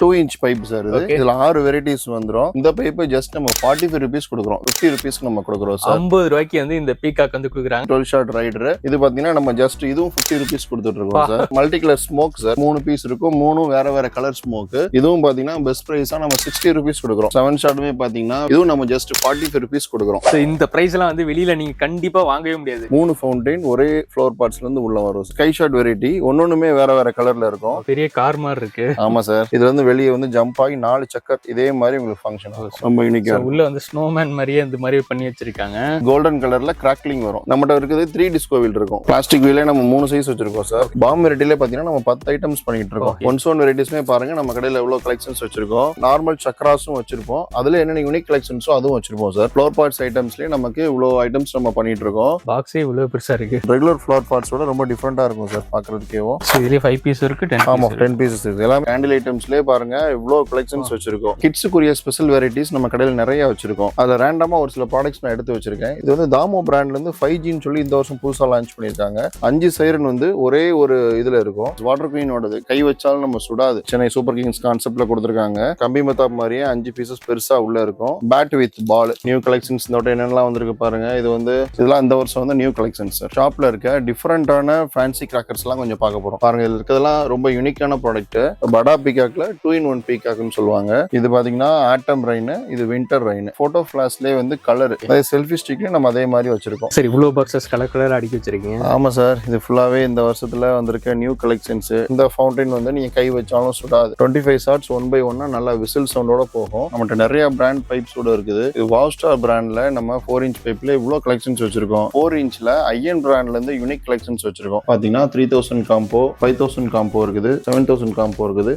2 inch pipe sir இது. இதுல 6 varieties வந்துரும். இந்த பைப் ஜஸ்ட் நம்ம 45 ரூபீஸ் கொடுக்குறோம். 50 ரூபீஸ்க்கு நம்ம கொடுக்குறோம் சார். 50 ரூபாய்க்கு வந்து இந்த பீகாக் வந்து கொடுக்குறாங்க. 12 ஷாட் ரைடர். இது பாத்தீங்கன்னா நம்ம ஜஸ்ட் இதுவும் 50 ரூபீஸ் கொடுத்துட்டு இருக்கோம் sir. Multi colour smoke sir. 3 piece இருக்கும். 3 வேற கலர் ஸ்மோக். இதுவும் பாத்தீங்கன்னா பெஸ்ட் பிரைஸா நம்ம 60 ரூபீஸ் கொடுக்குறோம். 7 ஷாட்டுமே பாத்தீங்கன்னா இதுவும் நம்ம ஜஸ்ட் 45 ரூபீஸ் கொடுக்குறோம். இந்த பிரைஸ் எல்லாம் வந்து வெளியில நீங்க கண்டிப்பா வாங்கவே முடியாது. 3 ஃபவுண்டைன் ஒரே ஃப்ளோர் பார்ட்ஸ்ல இருந்து உள்ள வரும். ஸ்கை ஷாட் வெரைட்டி ஒன்னொன்னுமே வேற கலர்ல இருக்கும். பெரிய கார் மாதிரி இருக்கு. ஆமா சார். இது வந்து வெளியே வந்து ஜம்ப் ஆகி 4 சக்கர் இதே மாதிரி உங்களுக்கு ஃபங்க்ஷன் ஆகும். ரொம்ப யூனிக்கா உள்ள வந்து ஸ்னோமேன் மாதிரியே இந்த மாதிரி பண்ணி வச்சிருக்காங்க. கோல்டன் கலர்ல கிராக்லிங் வரும். நம்மகிட்ட இருக்குது 3 டிஸ்கோ வீல் இருக்கும். பிளாஸ்டிக் வீலே நம்ம 3 சைஸ் வச்சிருக்கோம் சார். பாம் வெரைட்டில பாத்தீங்கன்னா நம்ம 10 ஐட்டம்ஸ் பண்ணிட்டு இருக்கோம். ஒன் சோன் வெரைட்டிஸ்மே பாருங்க நம்ம கடையில எவ்வளவு கலெக்ஷன்ஸ் வச்சிருக்கோம். நார்மல் சக்கராஸும் வச்சிருப்போம். அதுல என்ன யூனிக் கலெக்ஷன்ஸோ அதுவும் வச்சிருப்போம் சார். ஃப்ளோர் பார்ட்ஸ் ஐட்டம்ஸ்லயே நமக்கு இவ்வளவு ஐட்டம்ஸ் நம்ம பண்ணிட்டு இருக்கோம். பாக்ஸே இவ்வளவு பெருசா இருக்கு. ரெகுலர் ஃப்ளோர் பார்ட்ஸோட ரொம்ப டிஃபரெண்டா இருக்கும் சார் பாக்குறதுக்கேவும். இதுலயே 5 பீஸ் இருக்கு. 10 பீசஸ் இருக்கு. எல்லாம் ஹேண்டில் ஐட்டம்ஸ்லயே பாருங்க இவ்வளவு கலெக்ஷன்ஸ் வச்சிருக்கோம். கிட்ஸுக்குரிய ஸ்பெஷல் வெரைட்டிஸ் நம்ம கடையில நிறைய வச்சிருக்கோம். அதுல ரேண்டமா ஒரு சில ப்ராடக்ட்ஸ் நான் எடுத்து வச்சிருக்கேன். இது வந்து தாமோ பிராண்ட்ல இருந்து 5Gன்னு சொல்லி இந்த வருஷம் புதுசா லான்ச் பண்ணிருக்காங்க. 5 சைரன் வந்து ஒரே ஒரு இதுல இருக்கும். வாட்டர் குயினோடது கை வச்சாலும் நம்ம சுடாது. சென்னை சூப்பர் கிங்ஸ் கான்செப்ட்ல கொடுத்திருக்காங்க. கம்பி மத்தாப் மாதிரியே 5 பீசஸ் பெருசா உள்ள இருக்கும். Bat with ball new collections இந்த என்னெல்லாம் வந்திருக்கு பாருங்க. இது வந்து இதெல்லாம் இந்த வருஷம் வந்து நியூ கலெக்ஷன்ஸ் சார். ஷாப்ல இருக்க டிஃபரெண்டான ஃபேன்சி கிராக்கர்ஸ் எல்லாம் கொஞ்சம் பார்க்க போறோம். பாருங்க இதுல இருக்கிறதெல்லாம் ரொம்ப யூனிக்கான ப்ராடக்ட். படா பீகாக்ல 2-in-1 பீகாக்னு சொல்லுவாங்க. இது பாத்தீங்கன்னா ஆட்டம் ரெயின், இது வின்டர் ரெயின். போட்டோ ஃபிளாஷ்லயே வந்து கலர், அதே செல்ஃபி ஸ்டிக்லயும் நம்ம அதே மாதிரி வச்சிருக்கோம். சரி, இவ்வளவு பாக்ஸஸ் கலர் கலர் அடிக்க வச்சிருக்கீங்க. ஆமா சார். இது ஃபுல்லாவே இந்த வருஷத்துல வந்திருக்க நியூ கலெக்ஷன்ஸ். இந்த ஃபவுண்டைன் வந்து நீங்க கை வச்சாலும் சுடாது. 25 ஷாட்ஸ் 1/1 நல்லா விசில் சவுண்டோட போகும். நம்மகிட்ட நிறைய பிராண்ட் பைப்ஸோட இருக்குது. இது வாவ்ஸ்டார் பிராண்ட்ல நம்ம 4 inch பைப்ல இவ்வளவு கலெக்ஷன்ஸ் வச்சிருக்கோம். 4 inchல ஐஎன் பிராண்ட்ல இருந்து யூனிக் கலெக்ஷன்ஸ் வச்சிருக்கோம். பாத்தீங்கன்னா 3000 காம்போ, 5000 காம்போ இருக்குது, 7000 காம்போ இருக்குது.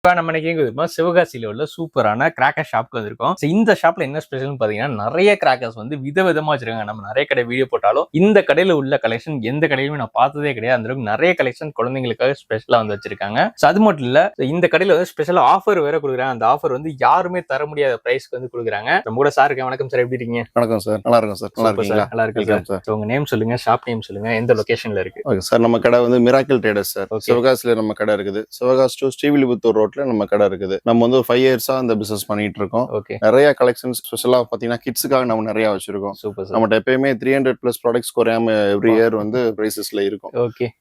இப்போ நம்ம இன்னைக்கு சிவகாசியில உள்ள சூப்பரான கிராக்கர் ஷாப்க்கு வந்திருக்கோம். இந்த ஷாப்ல என்ன ஸ்பெஷல்னு பாத்தீங்கன்னா நிறைய கிராக்கர்ஸ் வந்து விதவிதமா வச்சிருக்காங்க. நம்ம நிறைய கடை வீடியோ போட்டாலும் இந்த கடையில உள்ள கலெக்ஷன் எந்த கடையிலுமே நான் பார்த்ததே கிடையாது. அந்த அளவுக்கு நிறைய கலெக்ஷன் குழந்தைங்களுக்காக ஸ்பெஷலா வந்து வச்சிருக்காங்க. அது மட்டும் இல்ல, இந்த கடையில வந்து ஸ்பெஷல் ஆஃபர் வேற கொடுக்குறாங்க. அந்த ஆஃபர் வந்து யாருமே தர முடியாத பிரைஸ்க்கு வந்து கொடுக்குறாங்க. நம்ம கூட சார் இருக்கேன். வணக்கம் சார், எப்படி இருக்கீங்க? வணக்கம் சார். நல்லா இருக்கும் சார். நல்லா இருக்கீங்களா? நல்லா இருக்கு சார். உங்க நேம் சொல்லுங்க, ஷாப் நேம் சொல்லுங்க, எந்த லொகேஷன்ல இருக்கு? Okay sir. நம்ம கடை வந்து மிராக்கிள் ட்ரேடர்ஸ் சார். சிவகாசியில நம்ம கடை இருக்குது. சிவகாசி டு ஸ்ரீவில்லிபுத்தூர் ரோட்ல நம்ம கடை இருக்குது. நம்ம வந்து 5 இயர்ஸா அந்த பிசினஸ் பண்ணிட்டு இருக்கோம். நிறைய கலெக்ஷன்ஸ் ஸ்பெஷலா பாத்தீங்கன்னா கிட்ஸுக்காக நம்ம நிறைய வச்சிருக்கோம். நம்மகிட்ட எப்பயுமே 300+ ப்ராடக்ட்ஸ் குறையாம எவ்ரி இயர் வந்து பிரைசஸ்ல இருக்கும்.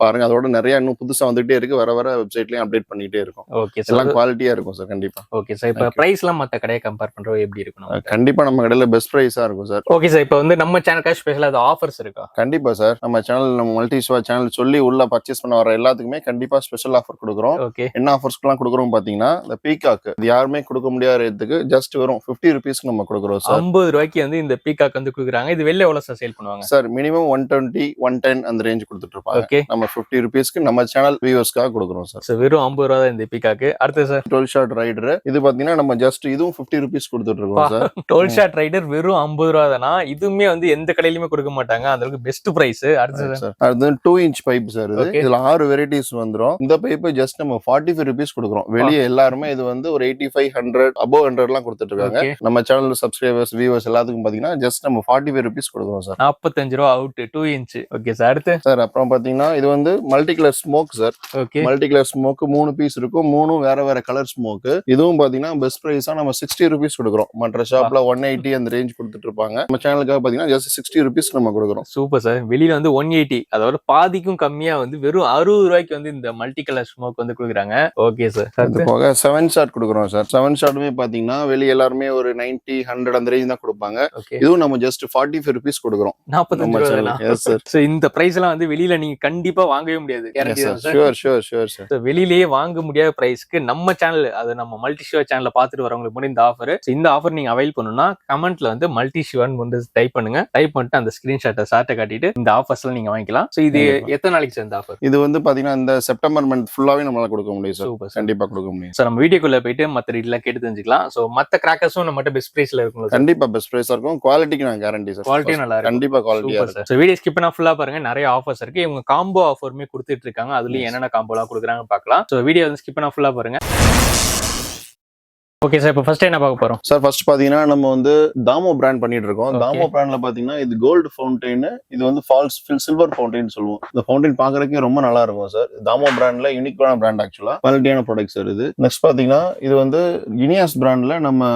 பாருங்க, அதோட நிறைய இன்னும் புதுசா வந்துட்டே இருக்கு. வர வெப்சைட்லயும் அப்டேட் பண்ணிட்டே இருக்கும். எல்லாம் குவாலிட்டியா இருக்கும் சார். கண்டிப்பா. Okay sir. இப்ப பிரைஸ் எல்லாம் மத்த கடையை கம்பேர் பண்றோம் எப்படி இருக்கும்? கண்டிப்பா நம்ம கடையில பெஸ்ட் பிரைஸா இருக்கும் சார். Okay sir. இப்ப வந்து நம்ம சேனலுக்காக ஸ்பெஷலா ஆஃபர்ஸ் இருக்கா? கண்டிப்பா சார். நம்ம சேனல், நம்ம மல்டி ஸ்வா சேனல் சொல்லி உள்ள பர்ச்சேஸ் பண்ண வர எல்லாத்துக்குமே கண்டிப்பா ஸ்பெஷல் ஆஃபர் கொடுக்குறோம். என்ன ஆஃபர்ஸ் எல்லாம் கொடுக்குறோம் பாத்தீங்கன்னா, இந்த பீகாக் இது யாருமே கொடுக்க முடியாத ரேட்டுக்கு ஜஸ்ட் வரும் 50 ரூபீஸ்க்கு நம்ம கொடுக்குறோம் சார். 50 ரூபாய்க்கு வந்து இந்த பீகாக் வந்து கொடுக்குறாங்க. இது வெளில எவ்வளவு சார் சேல் பண்ணுவாங்க? சார் மினிமம் 120, 110 அந்த ரேஞ்ச் கொடுத்துட்டு இருப்பாங்க. நம்ம 50 ரூபீஸ்க்கு நம்ம சேனல் வியூவர்ஸ்க்காக கொடுக்குறோம் சார். வெறும் 50 ரூபா தான் இந்த பீகாக். அடுத்து சார் 12 ஷாட் ரைடர். இது பாத்தீங்கன்னா நம்ம ஜஸ்ட் இதுவும் 50 ரூபீஸ் கொடுத்துட்டு இருக்கோம் சார். 12 ஷாட் ரைடர் வெறும் 50 ரூபா தானா? இதுவுமே வந்து எந்த கடையிலுமே கொடுக்க மாட்டாங்க. அந்த அளவுக்கு பெஸ்ட் பிரைஸ். அடுத்து சார் அது 2 inch பைப் சார். இதுல 6 வெரைட்டிஸ் வந்துரும். இந்த பைப் ஜஸ்ட் நம்ம 45 ரூபீஸ் கொடுக்குறோம். வெளியே எல்லாருமே இது வந்து ஒரு 85, 100 above 100 எல்லாம் கொடுத்துட்டு இருக்காங்க. நம்ம சேனல் சப்ஸ்கிரைபர்ஸ், வியூவர்ஸ் எல்லாத்துக்கும் பாத்தீங்கன்னா ஜஸ்ட் நம்ம 45 ரூபீஸ் கொடுக்குறோம் சார். 45 ரூபா அவுட் 2 inch. Okay sir. அடுத்து சார் அப்புறம் பாத்தீங்கன்னா இது வந்து multi colour smoke sir. Multi colour smoke 3 piece இருக்கும். 3 வேற கலர் ஸ்மோக். இதுவும் பாத்தீங்கன்னா பெஸ்ட் பிரைஸா நம்ம 60 ரூபீஸ் கொடுக்குறோம். மற்ற ஷாப்ல 180 அந்த ரேஞ்ச் கொடுத்துட்டு இருப்பாங்க. நம்ம சேனலுக்காக பாத்தீங்கன்னா ஜஸ்ட் 60 ரூபீஸ் நம்ம கொடுக்குறோம். Super sir. வெளியில வந்து 180, அதோட பாதிக்கும் கம்மியா வந்து வெறும் 60 ரூபாய்க்கு வந்து இந்த மல்டி கலர் ஸ்மோக் வந்து கொடுக்குறாங்க. Okay sir. அது போக 7 ஷாட் கொடுக்குறோம் சார். 7 ஷாட்டுமே பாத்தீங்கன்னா வெளியே எல்லாருமே ஒரு 90, 100 அந்த ரேஞ்ச் தான் கொடுப்பாங்க. இதுவும் நம்ம ஜஸ்ட் 45 ரூபீஸ் கொடுக்குறோம். 45 ரூபாய். இந்த பிரைஸ் எல்லாம் வந்து வெளியில நீங்க கண்டிப்பா வாங்கவே முடியாது. Sure sir. வெளியிலேயே வாங்க முடியாத பிரைஸ்க்கு நம்ம சேனல், அது நம்ம மல்டி ஷிவா சேனல்ல பாத்துட்டு வரவங்களுக்கு முன்னாடி இந்த ஆஃபர். இந்த ஆஃபர் நீங்க அவைல் பண்ணணும்னா கமெண்ட்ல வந்து மல்டி ஷிவான்னு வந்து டைப் பண்ணுங்க. டைப் பண்ணிட்டு அந்த ஸ்கிரீன்ஷாட்டை சார்ட்ட காட்டிட்டு இந்த ஆஃபர்ஸ்ல நீங்க வாங்கிக்கலாம். சோ இது எத்தனை நாளைக்கு சார் இந்த ஆஃபர்? இது வந்து பாத்தீங்கன்னா இந்த செப்டம்பர் மந்த் ஃபுல்லாவே நம்மளால கொடுக்க முடியும் சார். கண்டிப்பா கொடுக்க முடியும். சோ நம்ம வீடியோக்குள்ள போயிட்டு மத்த டீடைல் கேட்டு தெரிஞ்சுக்கலாம். சோ மத்த கிராக்கர்ஸும் நம்மட்ட பெஸ்ட் பிரைஸ்ல இருக்கும். கண்டிப்பா பெஸ்ட் பிரைஸா இருக்கும். குவாலிட்டிக்கு நான் கேரண்டி சார். குவாலிட்டியும் நல்லா இருக்கும். கண்டிப்பா குவாலிட்டியா இருக்கும். சோ வீடியோ ஸ்கிப் பண்ணா ஃபுல்லா பாருங்க. நிறைய ஆஃபர்ஸ் இருக்கு. இவங்க காம்போ ஆஃபருமே கொடுத்துட்டு இருக்காங்க. அதுலயும் என்னென்ன காம்போலாம் கொடுக்குறாங்க பார்க்கலாம். சோ வீடியோ வந்து ஸ்கிப் பண்ணா ஃபுல்லா பாருங்க. ஓகே சார், இப்போ ஃபர்ஸ்ட் என்ன பார்க்க போறோம்? சார் ஃபர்ஸ்ட் பாத்தீங்கன்னா நம்ம வந்து தாமோ பிராண்ட் பண்ணிட்டு இருக்கோம். Okay. தாமோ பிராண்ட்ல பாத்தீங்கன்னா இது கோல்டு ஃபவுண்டைன், இது வந்து ஃபால்ஸ் சில்வர் ஃபவுண்டைன் சொல்லுவோம். இந்த ஃபவுண்டைன் பாக்குறதுக்கே ரொம்ப நல்லா இருக்கும் சார். தாமோ பிராண்ட்ல யூனிக்கான பிராண்ட், ஆக்சுவலா குவாலிட்டியான ப்ராடக்ட் சார் இது. நெக்ஸ்ட் பாத்தீங்கன்னா இது வந்து இனியாஸ் பிராண்ட்ல நம்ம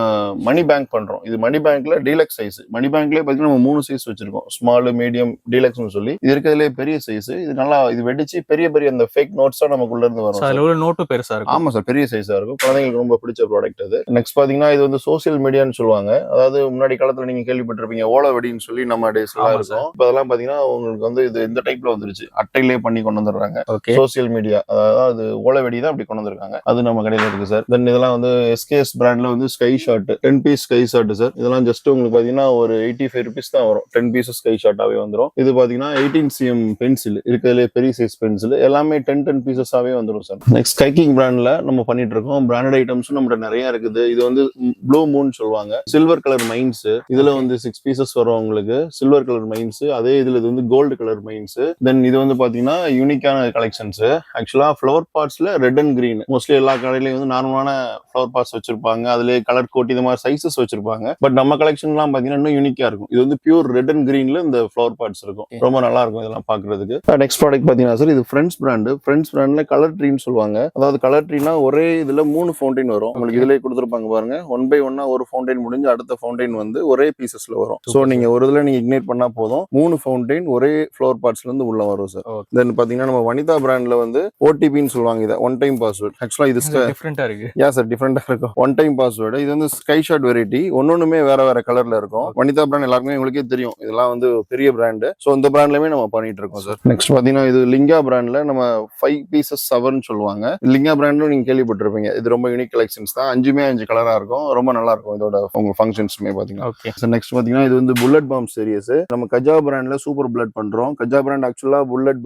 மணி பேங்க் பண்றோம். இது மணி பேங்க்ல டீலக்ஸ் சைஸ். மணி பேங்க்லயே பாத்தீங்கன்னா நம்ம 3 சைஸ் வச்சிருக்கோம், ஸ்மால், மீடியம், டீலக்ஸ்னு சொல்லி. இது இருக்கிறதுலே பெரிய சைஸ். இது நல்லா இது வெடிச்சு பெரிய பெரிய அந்த ஃபேக் நோட்ஸா நமக்குள்ள இருந்து வரும். அதுல உள்ள நோட்டு பெருசா இருக்கும். ஆமா சார், பெரிய சைஸா இருக்கும். குழந்தைங்களுக்கு ரொம்ப பிடிச்ச ப்ராடக்ட் அது. நெக்ஸ்ட் பாத்தீங்கன்னா இது வந்து சோசியல் மீடியான்னு சொல்லுவாங்க. அதாவது முன்னாடி காலத்துல நீங்க கேள்விப்பட்டிருப்பீங்க ஓலை வெடின்னு சொல்லி, நம்ம டேஸ்ல ஆமா இருக்கும். இப்ப அதெல்லாம் பாத்தீங்கன்னா உங்களுக்கு வந்து இது இந்த டைப்ல வந்துருச்சு, அட்டையிலே பண்ணி கொண்டு வந்துடுறாங்க. ஓகே. சோசியல் மீடியா, அதாவது ஓலை வெடி தான் அப்படி கொண்டு வந்திருக்காங்க. அது நம்ம கடையில இருக்கு சார். தென் இதெல்லாம் வந்து எஸ்கேஎஸ் பிராண்ட்ல வந்து sky shot 10 piece sky shot sir. இதெல்லாம் ஜஸ்ட் உங்களுக்கு பாத்தீங்கன்னா ஒரு 85 ருபீஸ் தான் வரும். 10 பீசஸ் ஸ்கை ஷாட்டாவே வந்துடும். இது பாத்தீங்கன்னா 18 cm பென்சில், இருக்கிறதுலே பெரிய சைஸ் பென்சில், எல்லாமே 10 பீசஸாவே வந்துடும் சார். நெக்ஸ்ட் ஸ்கைக்கிங் பிராண்ட்ல நம்ம பண்ணிட்டு இருக்கோம். பிராண்டட் ஐட்டம்ஸும் நம்மகிட்ட நிறைய இருக்குது. இது வந்து ப்ளூ மூன் சொல்லுவாங்க. சில்வர் கலர் மைன்ஸ், இதுல வந்து 6 பீசஸ் வரும் உங்களுக்கு. சில்வர் கலர் மைன்ஸ், அதே இதுல இது வந்து கோல்டு கலர் மைன்ஸ். தென் இது வந்து பாத்தீங்கன்னா யூனிக்கான கலெக்ஷன்ஸ். ஆக்சுவலா ஃபிளவர் பார்ட்ஸ்ல ரெட் அண்ட் கிரீன் மோஸ்ட்லி எல்லா கடையிலயும் வந்து நார்மலான ஃபிளவர் பார்ட்ஸ் வச்சிருப்பாங்க. அதுல கலர் கோட் இந்த மாதிரி சைசஸ் வச்சிருப்பாங்க. பட் நம்ம கலெக்ஷன் எல்லாம் பாத்தீங்கன்னா இன்னும் யூனிக்கா இருக்கும். இது வந்து பியூர் ரெட் அண்ட் கிரீன்ல இந்த ஃபிளவர் பார்ட்ஸ் இருக்கும். ரொம்ப நல்லா இருக்கும் இதெல்லாம் பாக்குறதுக்கு. நெக்ஸ்ட் ப்ராடக்ட் பாத்தீங்கன்னா சார், இது ஃப்ரெண்ட்ஸ் பிராண்ட். ஃப்ரெண்ட்ஸ் பிராண்ட்ல கலர் ட்ரீன்னு சொல்லுவாங்க. அதாவது கலர் ட்ரீனா ஒரே இதுல 3 ஃபவுண்டைன் வரும் உங்களுக்கு. இதுல கொடுத்துருப்பாங்க பாருங்க, 1 by 1 ஒரு ஃபவுண்டைன் முடிஞ்சு அடுத்த ஃபவுண்டைன் வந்து ஒரே பீசஸ்ல வரும். சோ நீங்க ஒரு இதுல நீங்க இக்னைட் பண்ணா போதும், 3 ஃபவுண்டைன் ஒரே ஃப்ளவர் பார்ட்ஸ்ல இருந்து உள்ள வரும் சார். தென் பாத்தீங்கன்னா நம்ம வனிதா பிராண்ட்ல வந்து ஓடிபின்னு சொல்லுவாங்க. இத ஒன் டைம் பாஸ்வேர்ட். ஆக்சுவலா இது டிஃபரெண்டா இருக்கு. யா சார், டிஃபரெண்டா இருக்கும். One time password. இது வந்து ஸ்கை ஷாட் வெரைட்டி. ஒன்னொன்னுமே வேற வேற கலர்ல இருக்கும். வனிதா பிராண்ட் எல்லாருக்குமே உங்களுக்கே தெரியும், இதெல்லாம் வந்து பெரிய பிராண்ட். சோ இந்த பிராண்ட்லயுமே நம்ம பண்ணிட்டு இருக்கோம் சார். நெக்ஸ்ட் பாத்தீங்கன்னா இது லிங்கா பிராண்ட்ல நம்ம 5 பீசஸ் சவர்னு சொல்லுவாங்க. லிங்கா பிராண்ட்ல நீங்க கேள்விப்பட்டிருப்பீங்க. இது ரொம்ப யூனிக் கலெக்ஷன்ஸ் தான். 5மே 5 கலரா இருக்கும். ரொம்ப நல்லா இருக்கும் இதோட உங்க ஃபங்க்ஷன்ஸ்மே பாத்தீங்கன்னா. ஓகே. நெக்ஸ்ட் பாத்தீங்கன்னா இது வந்து புல்லட் பாம் சீரிஸ். நம்ம கஜா பிராண்ட்ல சூப்பர் புல்லட் பண்றோம். கஜா பிராண்ட் ஆக்சுவலா புல்லட்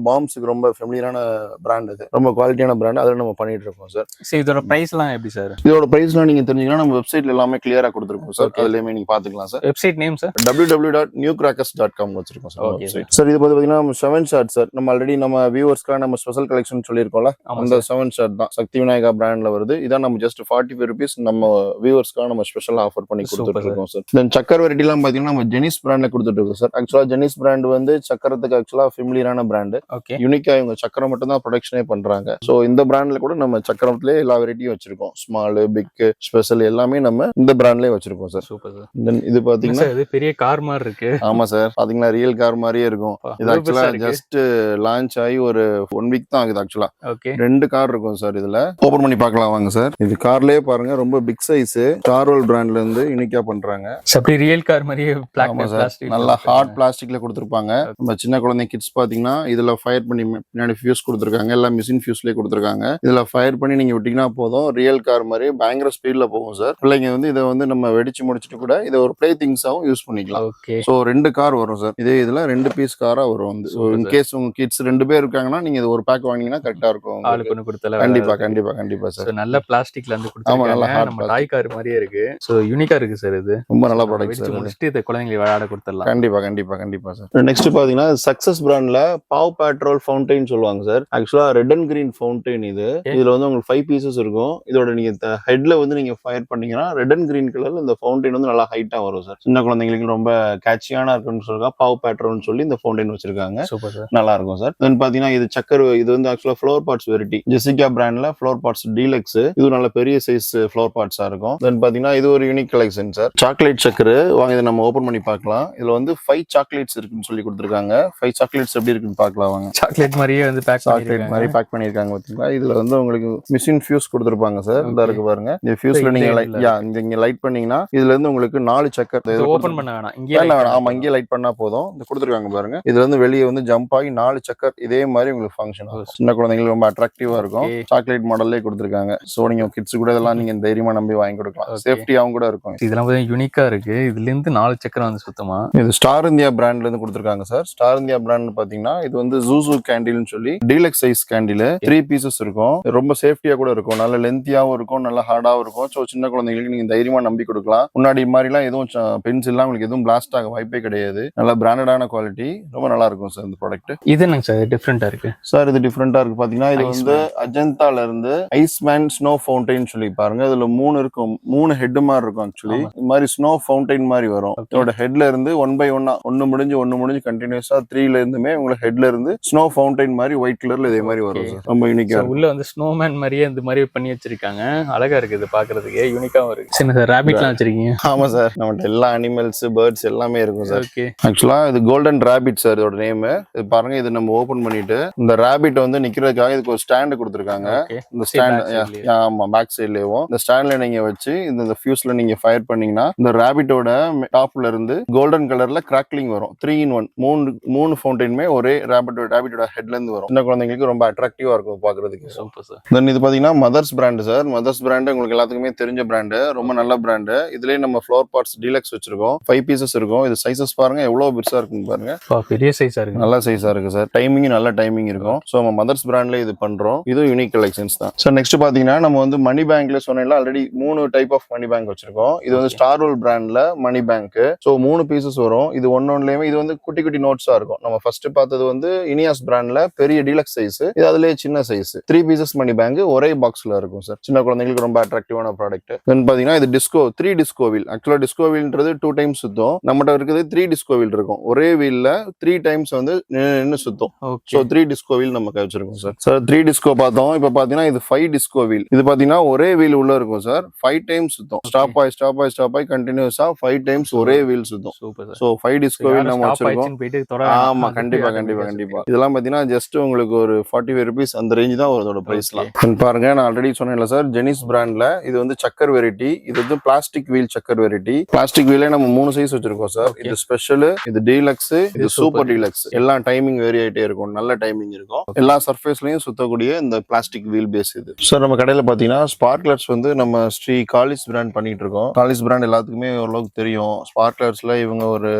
பாம்ஸ்க்கு ரொம்ப ஃபெமிலியரான பிராண்ட். இது ரொம்ப குவாலிட்டியான பிராண்ட். அதுல நம்ம பண்ணிட்டு இருக்கோம் சார். சரி, இதோட பிரைஸ் எல்லாம் எப்படி சார்? இதோட பிரைஸ்லாம் நீங்க தெரிஞ்சுக்கலாம், நம்ம வெப்சைட்ல எல்லாமே கிளியரா கொடுத்துருக்கோம் சார். அதுலயுமே நீங்க பாத்துக்கலாம் sir. Website name sir www.newcrackers.com வச்சிருக்கோம் சார். சார் இது பாத்தீங்கன்னா நம்ம 7 ஷாட் சார். நம்ம ஆல்ரெடி நம்ம வியூவர்ஸ்க்காக நம்ம ஸ்பெஷல் கலெக்ஷன் சொல்லியிருக்கோம்ல, அந்த 7 ஷாட் தான் சக்தி விநாயகா பிராண்ட்ல வருது. இதான் நம்ம ஜஸ்ட் 45 ருபீஸ் நம்ம வியூவர்ஸ்க்காக நம்ம ஸ்பெஷல் ஆஃபர் பண்ணி கொடுத்துட்டு இருக்கோம் சார். தென் சக்கர் வெரைட்டி எல்லாம் பாத்தீங்கன்னா நம்ம ஜெனிஸ் பிராண்ட்ல கொடுத்துட்டு இருக்கோம் சார். ஆக்சுவலா ஜெனிஸ் பிராண்ட் வந்து சக்கரத்துக்கு ஆக்சுவலா ஃபெமிலியரான பிராண்ட். யூனிக்கா இவங்க சக்கரம் மட்டும் தான் ப்ரொடக்ஷனே பண்றாங்க. சோ இந்த பிராண்ட்ல கூட நம்ம சக்கரத்திலே எல்லா வெரைட்டியும் வச்சிருக்கோம். ஸ்மால், பிக், ஸ்பெஷல் எல்லாமே நம்ம இந்த பிராண்ட்லயே வச்சிருக்கோம் சார். Super sir. தென் இது பாத்தீங்கன்னா இது பெரிய கார் மாதிரி இருக்கு. ஆமா சார், பாத்தீங்கன்னா ரியல் கார் மாதிரியே இருக்கும். இது ஆக்சுவலா ஜஸ்ட் லான்ச் ஆகி ஒரு 1 வீக் தான் ஆகுது. ஆக்சுவலா 2 கார் இருக்கும் சார். இதுல ஓபன் பண்ணி பார்க்கலாம் வாங்க சார். இது கார்லயே பாருங்க, ரொம்ப பிக் சைஸ். ஸ்டார்வெல் பிராண்ட்ல இருந்து யூனிக்கா பண்றாங்க. அப்படி ரியல் கார் மாதிரியே பிளாஸ்டிக், நல்லா ஹார்ட் பிளாஸ்டிக்ல கொடுத்திருப்பாங்க. நம்ம சின்ன குழந்தை கிட்ஸ் பாத்தீங்கன்னா இதுல ஃபயர் பண்ணி பின்னாடி ஃபியூஸ் கொடுத்திருக்காங்க. எல்லாம் மிஷின் ஃபியூஸ்லயே கொடுத்திருக்காங்க. இதுல ஃபயர் பண்ணி நீங்க விட்டீங்கன்னா போதும், ரியல் கார் மாதிரி பயங்கர ஸ்பீட்ல போகும் சார். பிள்ளைங்க வந்து இதை வந்து நம்ம வெடிச்சு முடிச்சுட்டு கூட இதை ஒரு பிளே திங்ஸாவும் யூஸ் பண்ணிக்கலாம். சோ 2 கார் வரும் சார். இதே இதுல 2 பீஸ் காரா வரும். வந்து இன்கேஸ் உங்க கிட்ஸ் 2 பேர் இருக்காங்கன்னா நீங்க இது ஒரு பேக் வாங்கினீங்கன்னா கரெக்டா இருக்கும். கண்டிப்பா கண்டிப்பா கண்டிப்பா சார். நல்ல பிளாஸ்டிக்ல இருந்து கொடுத்திருக்காங்க. நம்ம டாய் கார் மாதிரியே இருக்கு. சோ யூனிக்கா இருக்கு சார். இது ரொம்ப நல்ல ப்ராடக்ட் சார். முடிச்சிட்டு இத குழந்தைகளுக்கு விளையாட கொடுத்துடலாம். கண்டிப்பா கண்டிப்பா கண்டிப்பா சார். நெக்ஸ்ட் பாத்தீங்கன்னா சக்சஸ் பிராண்ட்ல பாவ் பெட்ரோல் ஃபவுண்டைன் சொல்லுவாங்க சார். ஆக்சுவலா ரெட் அண்ட் கிரீன் ஃபவுண்டைன் இது. இதுல வந்து உங்களுக்கு 5 பீசஸ் இருக்கும். இதோட நீங்க ஹெட்ல வந்து நீங்க ஃபயர் பண்ணீங்கன்னா ரெட் அண்ட் கிரீன் கலர்ல இந்த ஃபவுண்டைன் வந்து நல்லா ஹைட்டா வரும் சார். சின்ன குழந்தைங்களுக்கு ரொம்ப கேட்சியான இருக்குன்னு சொல்லுங்க. பாவ் பெட்ரோல்னு சொல்லி இந்த ஃபவுண்டைன் வச்சிருக்காங்க. சூப்பர் சார், நல்லா இருக்கும் சார். தென் பாத்தீங்கன்னா இது சக்கர். இது வந்து ஆக்சுவலா ஃப்ளவர் பார்ட்ஸ் வெரைட்டி. ஜெசிகா பிராண்ட்ல ஃப்ளவர் பார்ட்ஸ் டீலக்ஸ். இது நல்ல பெரிய சைஸ் ஃப்ளவர் பார்ட்ஸா இருக்கும். தென் பாத்தீங்கன்னா இது ஒரு யூனிக் கலெக்ஷன் சார். சாக்லேட் சக்கர் வாங்க, இதை நம்ம ஓபன் பண்ணி பார்க்கலாம். இதுல வந்து 5 சாக்லேட்ஸ் இருக்குன்னு சொல்லி கொடுத்துருக்காங்க. 5 சாக்லேட்ஸ் எப்படி இருக்குன்னு பார்க்கலாம் வாங்க. சாக்லேட் மாதிரியே வந்து சாக்லேட் மாதிரி பேக் பண்ணிருக்காங்க பாத்தீங்களா. இதுல வந்து உங்களுக்கு மிஷின் ஃபியூஸ் கொடுத்திருப்பாங்க சார். இந்த இருக்கு பாருங்க. இந்த ஃபியூஸ்ல நீங்க இங்க லைட் பண்ணீங்கன்னா இதுல இருந்து உங்களுக்கு 4 சக்கர் ஓபன் பண்ண வேணாம். ஆமா, இங்கே லைட் பண்ணா போதும். இந்த கொடுத்துருக்காங்க பாருங்க. இதுல இருந்து வெளியே வந்து ஜம்ப் ஆகி 4 சக்கர் இதே மாதிரி உங்களுக்கு ஃபங்க்ஷன் ஆகும். சின்ன குழந்தைங்களுக்கு ரொம்ப அட்ராக்டிவா இருக்கும். சாக்லேட் மாடல்லே கொடுத்துருக்காங்க. சோ நீங்க கிட்ஸ் கூட இதெல்லாம் நீங்க தைரியமா நம்பி வாங்கி கொடுக்கலாம். சேஃப்டியாவும் கூட இருக்கும். இதெல்லாம் யூனிக்கா இருக்கு. இதுல இருந்து 4 சக்கரம் வந்து சுத்தமா. இது ஸ்டார் இந்தியா பிராண்ட்ல இருந்து கொடுத்துருக்காங்க சார். ஸ்டார் இந்தியா பிராண்ட் பாத்தீங்கன்னா இது வந்து ஜூசு கேண்டில்னு சொல்லி டீலக்ஸ் சைஸ் கேண்டில் 3 பீசஸ் இருக்கும். ரொம்ப சேஃப்டியா கூட இருக்கும். நல்ல லென்த்தியாவும் இருக்கும், நல்ல ஹார்டாவும் இருக்கும். சோ சின்ன குழந்தைங்களுக்கு நீங்க தைரியமா நம்பி கொடுக்கலாம். முன்னாடி மாதிரி எல்லாம் எதுவும் பென்சில்லாம் உங்களுக்கு எதுவும் பிளாஸ்ட் ஆக வாய்ப்பே கிடையாது. நல்ல பிராண்டடான குவாலிட்டி, ரொம்ப நல்லா இருக்கும் சார் இந்த ப்ராடக்ட். இது என்னங்க சார் டிஃபரெண்டா இருக்கு? சார் இது டிஃபரெண்டா இருக்கு பாத்தீங்கன்னா, இது வந்து அஜந்தால இருந்து ஐஸ்மேன் ஸ்னோ ஃபவுண்டைன் சொல்லி பாருங்க இதுல 3 இருக்கும், 3 ஹெட் மாதிரி இருக்கும். ஆக்சுவலி இந்த மாதிரி ஸ்னோ ஃபவுண்டைன் மாதிரி வரும். இதோட ஹெட்ல இருந்து 1 by 1 ஒன்னு முடிஞ்சு கண்டினியூஸா 3ல இருந்துமே உங்களுக்கு ஹெட்ல இருந்து ஸ்னோ ஃபவுண்டைன் மாதிரி ஒயிட் கலர்ல இதே மாதிரி வரும் சார். ரொம்ப யூனிக்கா உள்ள வந்து ஸ்னோமேன் மாதிரியே இந்த மாதிரி பண்ணி வச்சிருக்காங்க. அழகா இருக்கு இது பாக்குறதுக்கு, யூனிக்காவும் இருக்கு. சின்ன சார் ராபிட்லாம் வச்சிருக்கீங்க? ஆமா சார், நம்மகிட்ட எல்லா அனிமல்ஸ் பேர்ட்ஸ் எல்லாமே இருக்கும் சார். ஓகே, ஆக்சுவலா இது கோல்டன் ராபிட் சார் இதோட நேம். இது பாருங்க, இது நம்ம ஓபன் பண்ணிட்டு இந்த ராபிட் வந்து நிக்கிறதுக்காக இதுக்கு ஒரு ஸ்டாண்ட் கொடுத்துருக்காங்க. இந்த ஸ்டாண்ட் ஆமா பேக் சைட்லயும் இந்த ஸ்டாண்ட்ல நீங்க வச்சு இந்த ஃபியூஸ்ல நீங்க ஃபயர் பண்ணீங்கன்னா இந்த ராபிட்டோட டாப்ல இருந்து கோல்டன் கலர்ல கிராக்லிங் வரும். 3 in 1 மூணு ஃபவுண்டைனுமே ஒரே ராபிட்டோட ஹெட்ல இருந்து வரும். சின்ன குழந்தைங்களுக்கு ரொம்ப அட்ராக்டிவா இருக்கும் பாக்குறதுக்கு. Super sir. தென் இது பாத்தீங்கன்னா mother's brand sir. Mother's brand உங்களுக்கு எல்லாத்துக்குமே தெரிஞ்ச பிராண்ட், ரொம்ப நல்ல பிராண்ட். இதுலயே நம்ம ஃப்ளோர் பார்ட்ஸ் டீலக்ஸ் வச்சிருக்கோம். 5 pieces இருக்கும். இது சைசஸ் பாருங்க எவ்வளவு பெருசா இருக்குன்னு பாருங்க. பெரிய சைஸா இருக்கு, நல்ல சைஸா இருக்கு சார். டைமிங் நல்ல டைமிங் இருக்கும். சோ நம்ம மதர்ஸ் பிராண்ட்ல இது பண்றோம். இது யூனிக் கலெக்ஷன்ஸ் தான் சார். நெக்ஸ்ட் பாத்தீங்கன்னா நம்ம வந்து மணி பேங்க்ல சொன்னேன்ல already 3 type of money bank வச்சிருக்கோம். இது வந்து ஸ்டார் ரோல் பிராண்ட்ல மணி பேங்க். சோ 3 பீசஸ் வரும். இது ஒன்னொன்னுலயுமே இது வந்து குட்டி குட்டி நோட்ஸா இருக்கும். நம்ம ஃபர்ஸ்ட் பார்த்தது வந்து இனியாஸ் பிராண்ட்ல பெரிய டீலக்ஸ் சைஸ், இது அதுலயே சின்ன சைஸ். 3 pieces மணி பேங்க் ஒரே பாக்ஸ்ல இருக்கும் சார். சின்ன குழந்தைங்களுக்கு ரொம்ப அட்ராக்டிவான ப்ராடக்ட். தென் பாத்தீங்கன்னா இது டிஸ்கோ 3 டிஸ்கோ வீல். ஆக்சுவலா டிஸ்கோ வீல்ன்றது 2 times சுத்தும். நம்மகிட்ட இருக்குது 3 டிஸ்கோ வீல் இருக்கும். ஒரே வீல்ல 3 times வந்து நின்னு சுத்தும். சோ 3 டிஸ்கோ வீல் நமக்கு வச்சிருக்கோம் சார். சார் 3 டிஸ்கோ பார்த்தோம். இப்ப பாத்தீங்கன்னா இது 5 டிஸ்கோ வீல். இது பாத்தீங்கன்னா ஒரே வீல் உள்ள இருக்கும் சார். 5 times சுத்தும். ஸ்டாப் ஆய் கண்டினியூஸா 5 times ஒரே வீல் சுத்தும். Super sir. So 5 disco wheel நம்ம வச்சிருக்கோம். ஆமா கண்டிப்பா. இதெல்லாம் பாத்தீங்கன்னா ஜஸ்ட் உங்களுக்கு ஒரு 45 rupees அந்த ரேஞ்ச் தான் அதோட பிரைஸ்லாம். பாருங்க, நான் ஆல்ரெடி சொன்னேன்ல சார், ஜெனிஸ் பிராண்ட்ல இது வந்து சக்கர் வெரைட்டி. இது வந்து பிளாஸ்டிக் வீல் சக்கர் வெரைட்டி. பிளாஸ்டிக் வீலே நம்ம 3 சைஸ் வச்சிருக்கோம் சார். இது ஸ்பெஷல், இது டீலக்ஸ், இது சூப்பர் டீலக்ஸ். எல்லா டைமிங் வேரி ஆயிட்டே இருக்கும். நல்ல டைமிங் இருக்கும். எல்லா சர்ஃபேஸ்லயும் சுத்தக்கூடிய இந்த பிளாஸ்டிக் வீல் பேஸ் இது சார். நம்ம கடையில பாத்தீங்கன்னா ஸ்பார்க்லர்ஸ் வந்து நம்ம ஸ்ரீ காலிஸ் பிராண்ட் பண்ணிட்டு இருக்கோம். காலிஸ் பிராண்ட் எல்லாத்துக்குமே ஓரளவுக்கு தெரியும். ஸ்பார்க்லர்ஸ்ல இவங்க ஒரு